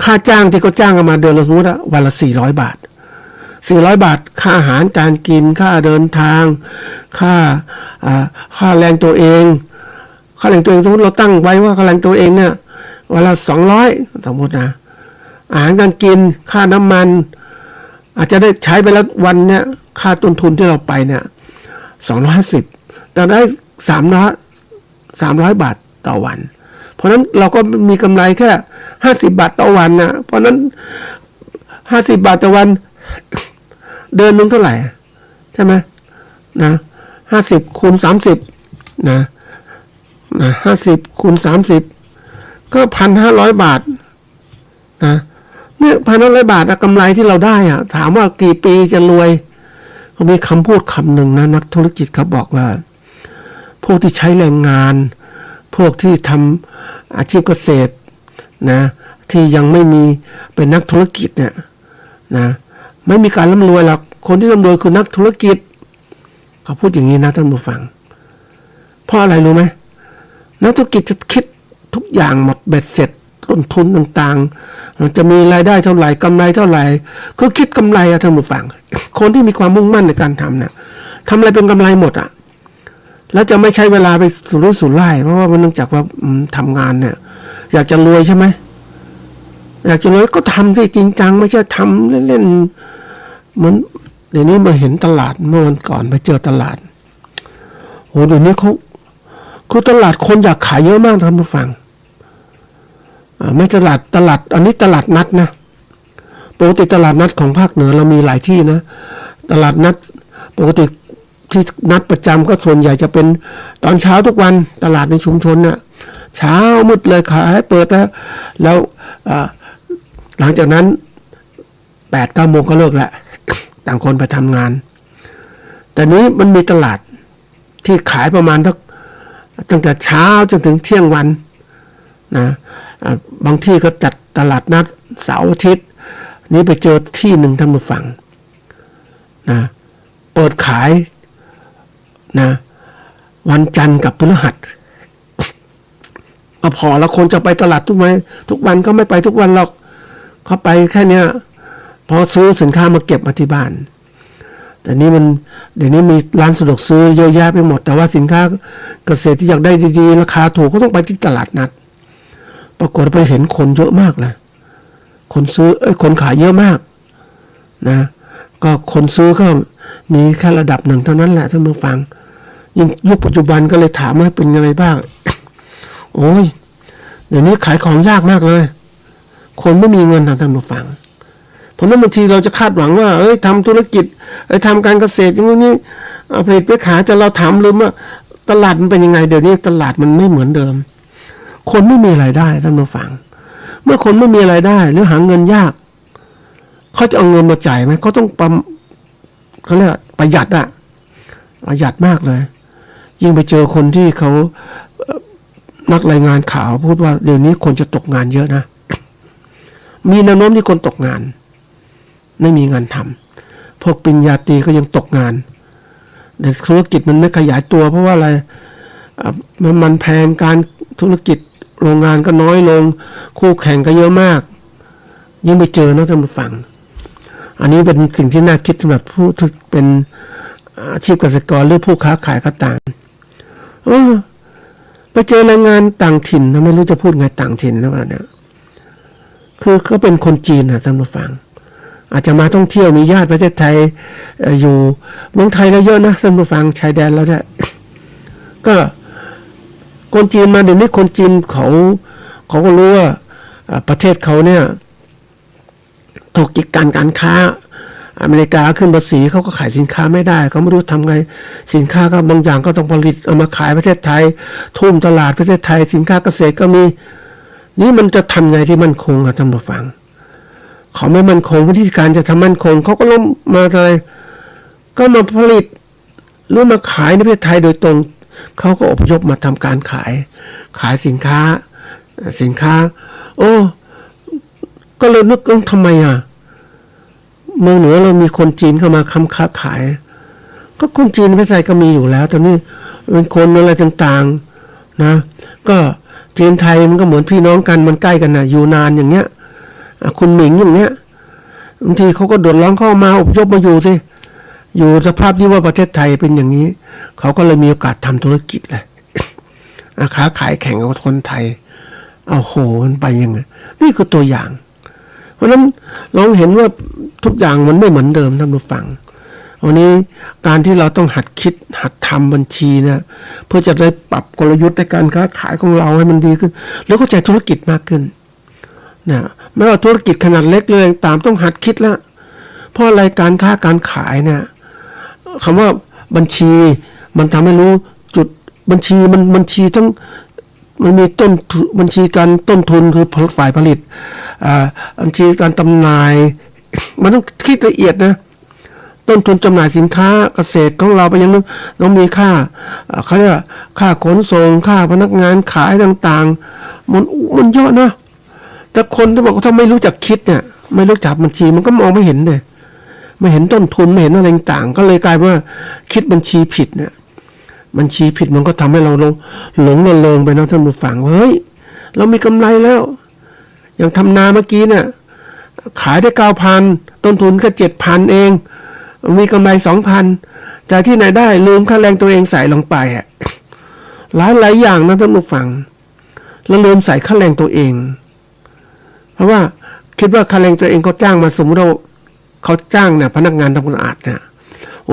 ค่าจ้างที่เขาจ้างกันมาเดือนละสมมติวันละ400 บาทค่าอาหารการกินค่าเดินทางค่าแรงตัวเองสมมติเราตั้งไว้ว่าค่าแรงตัวเองเนี่ยวันละ200สมมตินะอาหารการกินค่าน้ำมันอาจจะได้ใช้ไปแล้ววันเนี่ยค่าต้นทุนที่เราไปเนี่ย250แต่ได้300 บาทต่อวันเพราะนั้นเราก็มีกำไรแค่50 บาทต่อวันนะเพราะนั้น50 บาทต่อวันเดือนนึงเท่าไหร่ใช่ไหมนะ50 คูณ 30นะ50 คูณ 30ก็ 1,500 บาทนะเนี่ย 1,500 บาทกำไรที่เราได้ถามว่ากี่ปีจะรวยเขามีคำพูดคำหนึ่งนะนักธุรกิจเขาบอกว่าพวกที่ใช้แรงงานพวกที่ทำอาชีพเกษตรนะที่ยังไม่มีเป็นนักธุรกิจเนี่ยนะไม่มีการร่ำรวยหรอกคนที่ร่ำรวยคือนักธุรกิจเขาพูดอย่างนี้นะท่านผู้ฟังเพราะอะไรรู้ไหมนักธุรกิจจะคิดทุกอย่างหมดเบ็ดเสร็จต้นทุนต่างๆเราจะมีรายได้เท่าไหร่กำไรเท่าไหร่คือคิดกำไรท่านผู้ฟังคนที่มีความมุ่งมั่นในการทำเนี่ยทำอะไรเป็นกำไรหมดแล้วจะไม่ใช้เวลาไปสุรุ่ยสุร่ายเพราะว่ามันเนื่องจากว่าทำงานเนี่ยอยากจะรวยใช่ไหมอยากจะรวยก็ทำสิจริงจังไม่ใช่ทำเล่นๆเหมือนเดี๋ยวนี้มาเห็นตลาดเมื่อวันก่อนไปเจอตลาดโหเดี๋ยวนี้เขาคือตลาดคนอยากขายเยอะมากท่านผู้ฟัง ไม่ตลาดอันนี้ตลาดนัดนะปกติตลาดนัดของภาคเหนือเรามีหลายที่นะตลาดนัดปกติที่นัดประจำก็ส่วนใหญ่จะเป็นตอนเช้าทุกวันตลาดในชุมชนเนี่ยเช้ามืดเลยขายเปิดแล้วหลังจากนั้น 8-9 โมงก็เลิกแล้วต่างคนไปทำงานแต่นี้มันมีตลาดที่ขายประมาณตั้งแต่เช้าจนถึงเที่ยงวันนะบางที่ก็จัดตลาดนัดเสาร์อาทิตย์นี้ไปเจอที่หนึ่งท่านผู้ฟังนะเปิดขายนะวันจันทร์กับพฤหัสพอแล้วคนจะไปตลาดทุกวันก็ไม่ไปทุกวันหรอกเขาไปแค่เนี้ยพอซื้อสินค้ามาเก็บมาที่บ้านแต่นี้เดี๋ยวนี้มีร้านสะดวกซื้อเยอะแยะไปหมดแต่ว่าสินค้าเกษตรที่อยากได้ดีๆราคาถูกก็ต้องไปที่ตลาดนัดปรากฏไปเห็นคนเยอะมากเลยคนขายเยอะมากนะก็คนซื้อก็มีแค่ระดับหนึ่งเท่านั้นแหละท่านผู้ฟังยิ่งยุคปัจจุบันก็เลยถามว่าเป็นยังไงบ้างโอ้ยเดี๋ยวนี้ขายของยากมากเลยคนไม่มีเงินท่านผู้ฟังเพราะนั้นบางทีเราจะคาดหวังว่าทำธุรกิจทำการเกษตรอย่างนี้ผลิตไปขายแต่เราถามลืมว่าตลาดมันเป็นยังไงเดี๋ยวนี้ตลาดมันไม่เหมือนเดิมคนไม่มีรายได้ท่านผู้ฟังเมื่อคนไม่มีรายได้หรือหาเงินยากเขาจะเอาเงินมาจ่ายไหมเขาต้องเขาเรียกประหยัดมากเลยยิ่งไปเจอคนที่เขานักรายงานข่าวพูดว่าเดี๋ยวนี้คนจะตกงานเยอะนะมีแนวโน้มที่คนตกงานไม่มีงานทำพวกปริญญาตรีก็ยังตกงานแต่ธุรกิจมันไม่ขยายตัวเพราะว่าอะไรมันแพงการธุรกิจโรงงานก็น้อยลงคู่แข่งก็เยอะมากยิ่งไปเจอนะท่านผู้ฟังอันนี้เป็นสิ่งที่น่าคิดสำหรับผู้ที่เป็นอาชีพเกษตรกรหรือผู้ค้าขายก็ตามไปเจอแรงงานต่างถิ่นนะไม่รู้จะพูดไงต่างถิ่นนะว่าเนี่ยคือเขาเป็นคนจีนนะท่านผู้ฟังอาจจะมาท่องเที่ยวมีญาติประเทศไทยอยู่เมืองไทยแล้วเยอะนะท่านผู้ฟังชายแดนแล้วเนี่ยก็คนจีนมาเดี๋ยวนี้คนจีนเขาก็รู้ว่าประเทศเขาเนี่ยถูกกีดกันการค้าอเมริกาขึ้นภาษีเขาก็ขายสินค้าไม่ได้เขาไม่รู้ทำไงสินค้าก็บางอย่างก็ต้องผลิตเอามาขายประเทศไทยทุ่มตลาดประเทศไทยสินค้าเกษตรก็มีนี่มันจะทำไงที่มั่นคงท่านผู้ฟังเขาไม่มั่นคงวิธีการจะทำมั่นคงเขาก็ล้มมาอะไรก็มาผลิตหรือมาขายในประเทศไทยโดยตรงเขาก็อพยพมาทำการขายสินค้าก็เลยนึกทำไมเมืองเหนือเรามีคนจีนเข้ามาค้าขายก็คนจีนประเทศไทยก็มีอยู่แล้วตอนนี้เป็นคนอะไรต่างๆนะก็จีนไทยมันก็เหมือนพี่น้องกันมันใกล้กันนะอยู่นานอย่างเงี้ยคุณหมิงอย่างเงี้ยบางทีเขาก็เดือดร้อนเข้ามาอพยพมาอยู่สิอยู่สภาพที่ว่าประเทศไทยเป็นอย่างนี้เขาก็เลยมีโอกาสทำธุรกิจเลยค้าขายแข่งกับคนไทยโหมันไปยังไงนี่คือตัวอย่างเพราะฉะนั้นลองเห็นว่าทุกอย่างมันไม่เหมือนเดิมท่านผู้ฟังวันนี้การที่เราต้องหัดคิดหัดทำบัญชีนะเพื่อจะได้ปรับกลยุทธ์ในการค้าขายของเราให้มันดีขึ้นแล้วเข้าใจธุรกิจมากขึ้นนะไม่ว่าธุรกิจขนาดเล็กเลยตามต้องหัดคิดแล้วเพราะอะไรการค้าการขายเนี่ยคำว่าบัญชีมันทำให้รู้จุดบัญชีทั้งมันมีบัญชีการต้นทุนคือฝ่ายผลิตบัญชีการจำหน่ายมันต้องคิดละเอียดนะต้นทุนจำหน่ายสินค้าเกษตรของเราไปยังต้องมีค่าเขาเรียกค่าขนส่งค่าพนักงานขายต่างๆมันเยอะนะแต่คนที่บอกว่าถ้าไม่รู้จักคิดเนี่ยไม่รู้จักบัญชีมันก็มองไม่เห็นเลยไม่เห็นต้นทุนไม่เห็นอะไรต่างก็เลยกลายว่าคิดบัญชีผิดเนี่ยบัญชีผิดมันก็ทำให้เราหลงระเริงไปนะท่านผู้ฟังเฮ้ยเรามีกำไรแล้วอย่างทำนาเมื่อกี้เนี่ยขายได้ 9,000 ต้นทุนแค่ 7,000 เองมีกำไร 2,000 แต่ที่ไหนได้ลืมค่าแรงตัวเองใส่ลงไปหลายอย่างนะท่านผู้ฟังแล้วลืมใส่ค่าแรงตัวเองเพราะว่าคิดว่าค่าแรงตัวเองเขาจ้างมาสมมติเขาจ้างเนี่ยพนักงานทำความสะอาดเนี่ย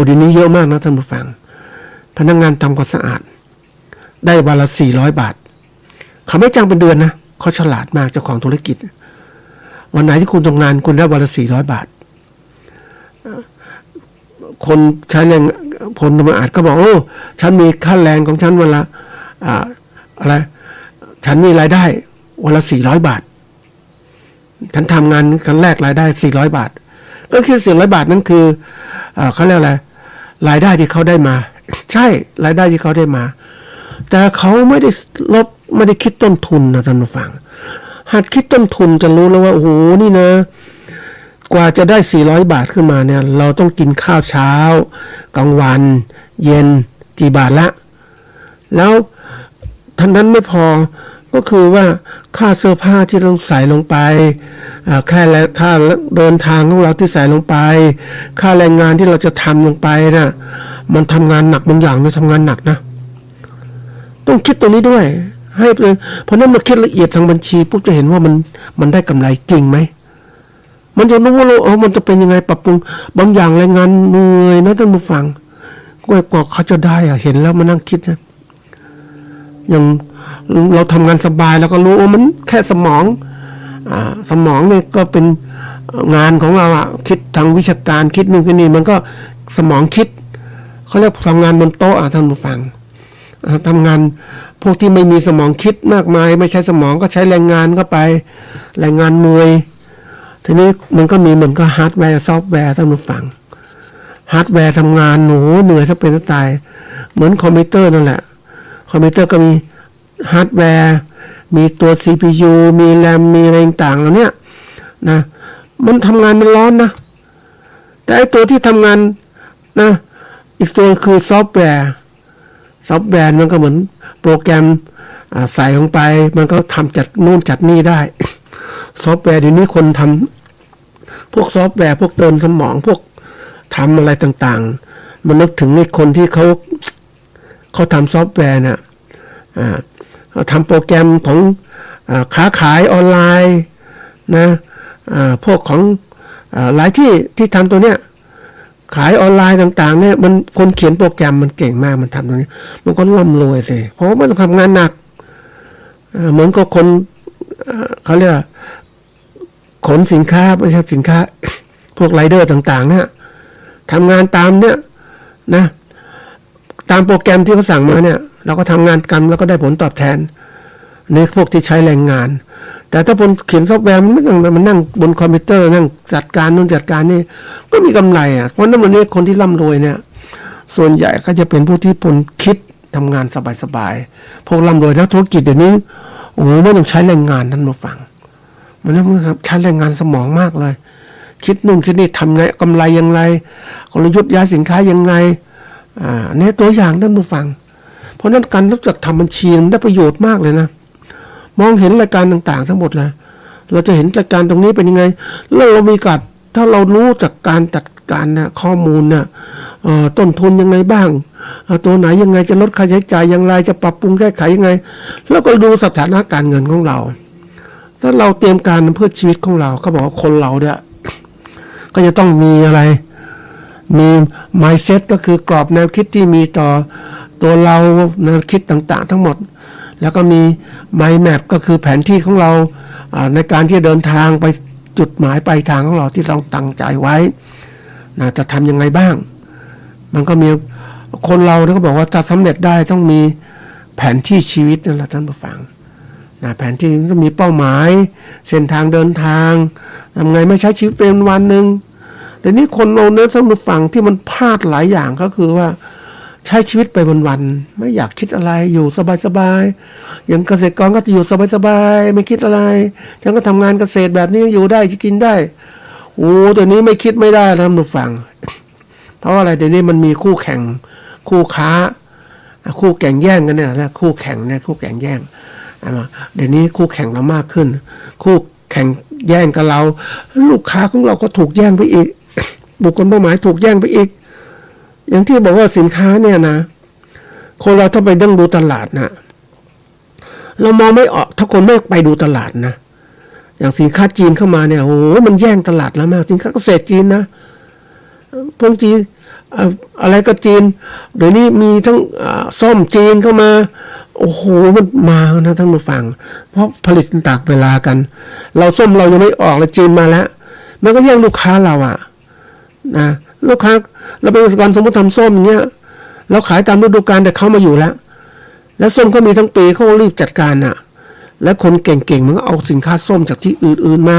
เดี๋ยวนี้เยอะมากนะท่านผู้ฟังพนักงานทำความสะอาดได้วันละ400 บาทเขาไม่จ้างเป็นเดือนนะ เขาฉลาดมากเจ้าของธุรกิจวันไหนที่คุณทำงานคุณได้วันละ400 บาทคนใช้แรงผลธรรมอาจก็บอกโอ้ฉันมีค่าแรงของฉันวันละอะไรฉันมีรายได้วันละ400 บาทฉันทำงานครั้งแรกรายได้400 บาทก็คือ400 บาทนั่นคือเขาเรียกอะไรรายได้ที่เขาได้มาใช่รายได้ที่เขาได้มาแต่เขาไม่ได้คิดต้นทุนนะท่านผู้ฟังหัดคิดต้นทุนจะรู้แล้วว่าโอ้โหนี่นะกว่าจะได้400 บาทขึ้นมาเนี่ยเราต้องกินข้าวเช้ากลางวันเย็นกี่บาทละแล้วท่านนั้นไม่พอก็คือว่าค่าเสื้อผ้าที่ต้องใส่ลงไปค่าเดินทางของเราที่ใส่ลงไปค่าแรงงานที่เราจะทำลงไปนะมันทำงานหนักบางอย่างเราทำงานหนักนะต้องคิดตรงนี้ด้วยให้เลยเพราะนั้นมาคิดละเอียดทางบัญชีปุ๊บจะเห็นว่ามันได้กำไรจริงไหมมันจะรู้ว่ามันจะเป็นยังไงปรับปรุงบางอย่างแรงงานเหนื่อยนะท่านผู้ฟังกว่าเขาจะได้เห็นแล้วมานั่งคิดนะอย่างเราทำงานสบายแล้วก็รู้ว่ามันแค่สมองเนี่ยก็เป็นงานของเราคิดทางวิชาการคิดนู่นคิดนี่มันก็สมองคิดเขาเรียกทำงานบนโต๊ะท่านผู้ฟังทำงานพวกที่ไม่มีสมองคิดมากมายไม่ใช้สมองก็ใช้แรงงานก็ไปแรงงานเหนื่อยทีนี้มันก็มีเหมือนก็ฮาร์ดแวร์ซอฟต์แวร์ท่านผู้ฟังฮาร์ดแวร์ทำงานหนูเหนื่อยถ้าเป็นตายเหมือนคอมพิวเตอร์นั่นแหละคอมพิวเตอร์ก็มีฮาร์ดแวร์มีตัว CPU มีแรมมีอะไรต่างๆแล้วเนี่ยนะมันทำงานมันร้อนนะแต่ไอ้ตัวที่ทำงานนะอีกตัวคือซอฟต์แวร์มันก็เหมือนโปรแกรมใส่ลงไปมันก็ทำจัดนู่นจัดนี่ได้ซอฟต์แวร์เดี๋ยวนี้คนทำพวกซอฟต์แวร์พวกเติมสมองพวกทำอะไรต่างๆมันนึกถึงไอ้คนที่เขาทำซอฟต์แวร์เนี่ยทำโปรแกรมของค้าขายออนไลน์นะพวกของหลายที่ทำตัวเนี้ยขายออนไลน์ต่างๆเนี่ยมันคนเขียนโปรแกรมมันเก่งมากมันทำตรงนี้มันก็ร่ำรวยสิเพราะว่ามันต้องทำงานหนักเหมือนกับคนเขาเรียกขนสินค้าไม่ใช่สินค้าพวกไรเดอร์ต่างๆเนี่ยทำงานตามเนี่ยนะตามโปรแกรมที่เขาสั่งมาเนี่ยเราก็ทำงานกันแล้วก็ได้ผลตอบแทนนี่พวกที่ใช้แรงงานแต่ถ้าคนเขียนซอฟต์แวร์มันไม่ต้องมันนั่งบนคอมพิวเตอร์นั่งจัดการนู่นจัดการนี่ก็มีกำไรเพราะนั้นวันนี้คนที่ร่ำรวยเนี่ยส่วนใหญ่ก็จะเป็นผู้ที่คนคิดทำงานสบายๆพวกร่ำรวยนักธุรกิจเดี๋ยวนี้โอ้โหไม่ต้องใช้แรงงานท่านมาฟังมันต้องใช้แรงงานสมองมากเลยคิดนู่นคิดนี่ทำไงกำไรยังไงกลยุทธ์ย้ายสินค้ายังไงเนี่ยตัวอย่างท่านผู้ฟังเพราะนั้นการรู้จักทำบัญชีมันได้ประโยชน์มากเลยนะมองเห็นรายการต่างๆทั้งหมดเลยเราจะเห็นรายการตรงนี้เป็นยังไงแล้วเรามีการถ้าเรารู้จากการจัดการนะข้อมูลนะต้นทุนยังไงบ้างตัวไหนยังไงจะลดค่าใช้จ่ายอย่างไรจะปรับปรุงแก้ไขยังไงแล้วก็ดูสถานะการเงินของเราถ้าเราเตรียมการเพื่อชีวิตของเราเขาบอกว่าคนเราเนี่ยก็จะต้องมีอะไรมี mindset ก็คือกรอบแนวคิดที่มีต่อตัวเราแนวคิดต่างๆทั้งหมดแล้วก็มี mind map ก็คือแผนที่ของเราในการที่จะเดินทางไปจุดหมายปลายทางของเราที่เราตั้งใจไว้นะจะทำยังไงบ้างมันก็มีคนเราเนี่ยก็บอกว่าจะสำเร็จได้ต้องมีแผนที่ชีวิตนั่นแหละท่านผู้ฟังนะแผนที่ต้องมีเป้าหมายเส้นทางเดินทางทำไงไม่ใช้ชีวิตเป็นวันหนึ่งเดี๋ยวนี้คนเราเนี่ยท่านผู้ฟังที่มันพลาดหลายอย่างก็คือว่าใช้ชีวิตไปวันๆไม่อยากคิดอะไรอยู่สบายๆอย่างเกษตรกรก็จะอยู่สบายๆไม่คิดอะไรฉันก็ทำงานเกษตรแบบนี้อยู่ได้จะกินได้โอ้ตัวนี้ไม่คิดไม่ได้ท่านผู้ฟังเพราะอะไรเดี๋ยวนี้มันมีคู่แข่งคู่ค้าคู่แข่งแย่งกันเนี่ยนะคู่แข่งเนี่ยคู่แข่งแย่งเดี๋ยวนี้คู่แข่งเรามากขึ้นคู่แข่งแย่งกับเราลูกค้าของเราก็ถูกแย่งไปอีกบุคคลเป้าหมายถูกแย่งไปอีกอย่างที่บอกว่าสินค้าเนี่ยนะคนเราถ้าไปดั้งดูตลาดนะเรามองไม่ออกถ้าคนไม่ไปดูตลาดนะอย่างสินค้าจีนเข้ามาเนี่ยโอ้โหมันแย่งตลาดแล้วมากสินค้าเกษตรจีนนะพวกจีนอะไรก็จีนเดี๋ยวนี้มีทั้งส้มจีนเข้ามา โอ้โหมันมานะท่านผู้ฟังเพราะผลิตต่างเวลากันเราส้มเรายังไม่ออกเลยจีนมาแล้วมันก็แย่งลูกค้าเราอ่ะนะลูกค้าเราเป็นเกษตรกรสมมติทำส้มอย่างเงี้ยเราขายตามฤดูกาลแต่เขามาอยู่แล้วส้มเขามีทั้งปีเขารีบจัดการอ่ะและคนเก่งๆมันก็เอาสินค้าส้มจากที่อื่นๆมา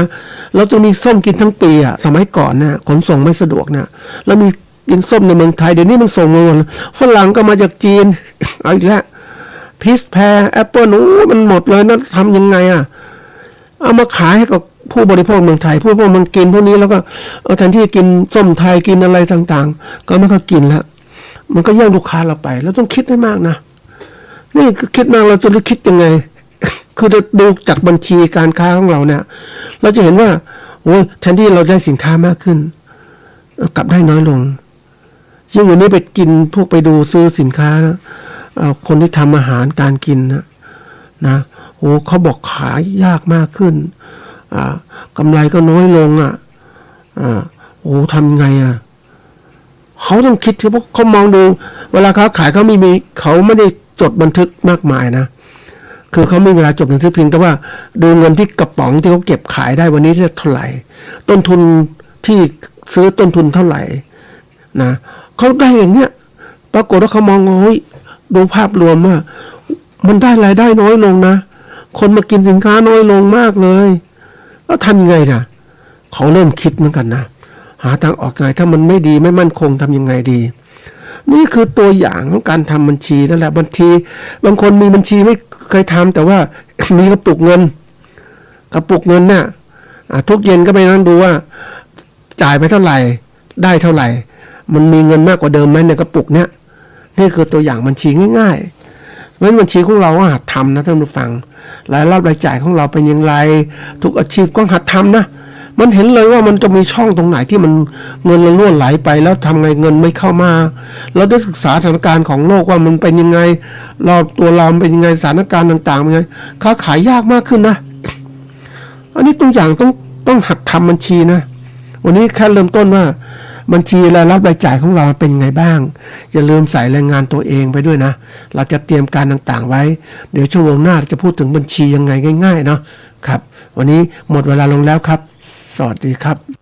เราจะมีส้มกินทั้งปีอ่ะสมัยก่อนเนี่ยขนส่งไม่สะดวกเนี่ยแล้วมีกินส้มในเมืองไทยเดี๋ยวนี้มันส่งมาหมดฝรั่งก็มาจากจีน เอาอีกแล้วพีชแพรแอปเปิลมันหมดเลยนะทำยังไงอ่ะเอามาขายให้กับผู้บริโภคเมืองไทยผู้บริโภคเมืองกินพวกนี้แล้วก็แทนที่จะกินส้มไทยกินอะไรต่างๆก็ไม่ค่อยกินแล้วมันก็แย่งลูกค้าเราไปแล้วต้องคิดให้มากนะนี่คิดมากเราจะรู้คิดยังไง คือดูจากบัญชีการค้าของเราเนี่ยเราจะเห็นว่าโอ้ยแทนที่เราได้สินค้ามากขึ้นกลับได้น้อยลงยิ่งวันนี้ไปกินพวกไปดูซื้อสินค้านะคนที่ทำอาหารการกินนะโอ้เขาบอกขายยากมากขึ้นกำไรก็น้อยลงโอ้ทำไงเขาต้องคิดเพราะเขามองดูเวลาเขาขายเขาไม่ได้จดบันทึกมากมายนะคือเขาไม่มีเวลาจดบันทึกเพียงแต่ว่าดูเงินที่กระป๋องที่เขาเก็บขายได้วันนี้จะเท่าไหร่ต้นทุนที่ซื้อต้นทุนเท่าไหร่นะเขาได้อย่างเนี้ยปรากฏว่าเขามองโอ้ยดูภาพรวมว่ามันได้รายได้น้อยลงนะคนมากินสินค้าน้อยลงมากเลยแล้วทำยังไงนะเขาเริ่มคิดเหมือนกันนะหาทางออกไงถ้ามันไม่ดีไม่มั่นคงทำยังไงดีนี่คือตัวอย่างของการทำบัญชีนั่นแหละบัญชีบางคนมีบัญชีไม่เคยทำแต่ว่า มีกระปุกเงินน่ะทุกเย็นก็ไปนั่งดูว่าจ่ายไปเท่าไหร่ได้เท่าไหร่มันมีเงินมากกว่าเดิมไหมในกระปุกเนี้ยนี่คือตัวอย่างบัญชีง่ายๆเพราะบัญชีของเราก็หัดทำนะท่านผู้ฟังรายรับรายจ่ายของเราเป็นอย่างไรทุกอาชีพก็หัดทำนะมันเห็นเลยว่ามันจะมีช่องตรงไหนที่มันเงินล่วไหลไปแล้วทำไงเงินไม่เข้ามาเราได้ศึกษาสถานการณ์ของโลกว่ามันเป็นยังไงรอบตัวเราเป็นยังไงสถานการณ์ต่างๆเป็นยังไงค้าขายยากมากขึ้นนะอันนี้ตัวอย่างต้องหัดทำบัญชีนะวันนี้แค่เริ่มต้นว่าบัญชีรายรับรายจ่ายของเราเป็นยังไงบ้างอย่าลืมใส่รายงานตัวเองไปด้วยนะเราจะเตรียมการต่างๆไว้เดี๋ยวชั่วโมงหน้าจะพูดถึงบัญชียังไงง่ายๆเนาะครับวันนี้หมดเวลาลงแล้วครับสวัสดีครับ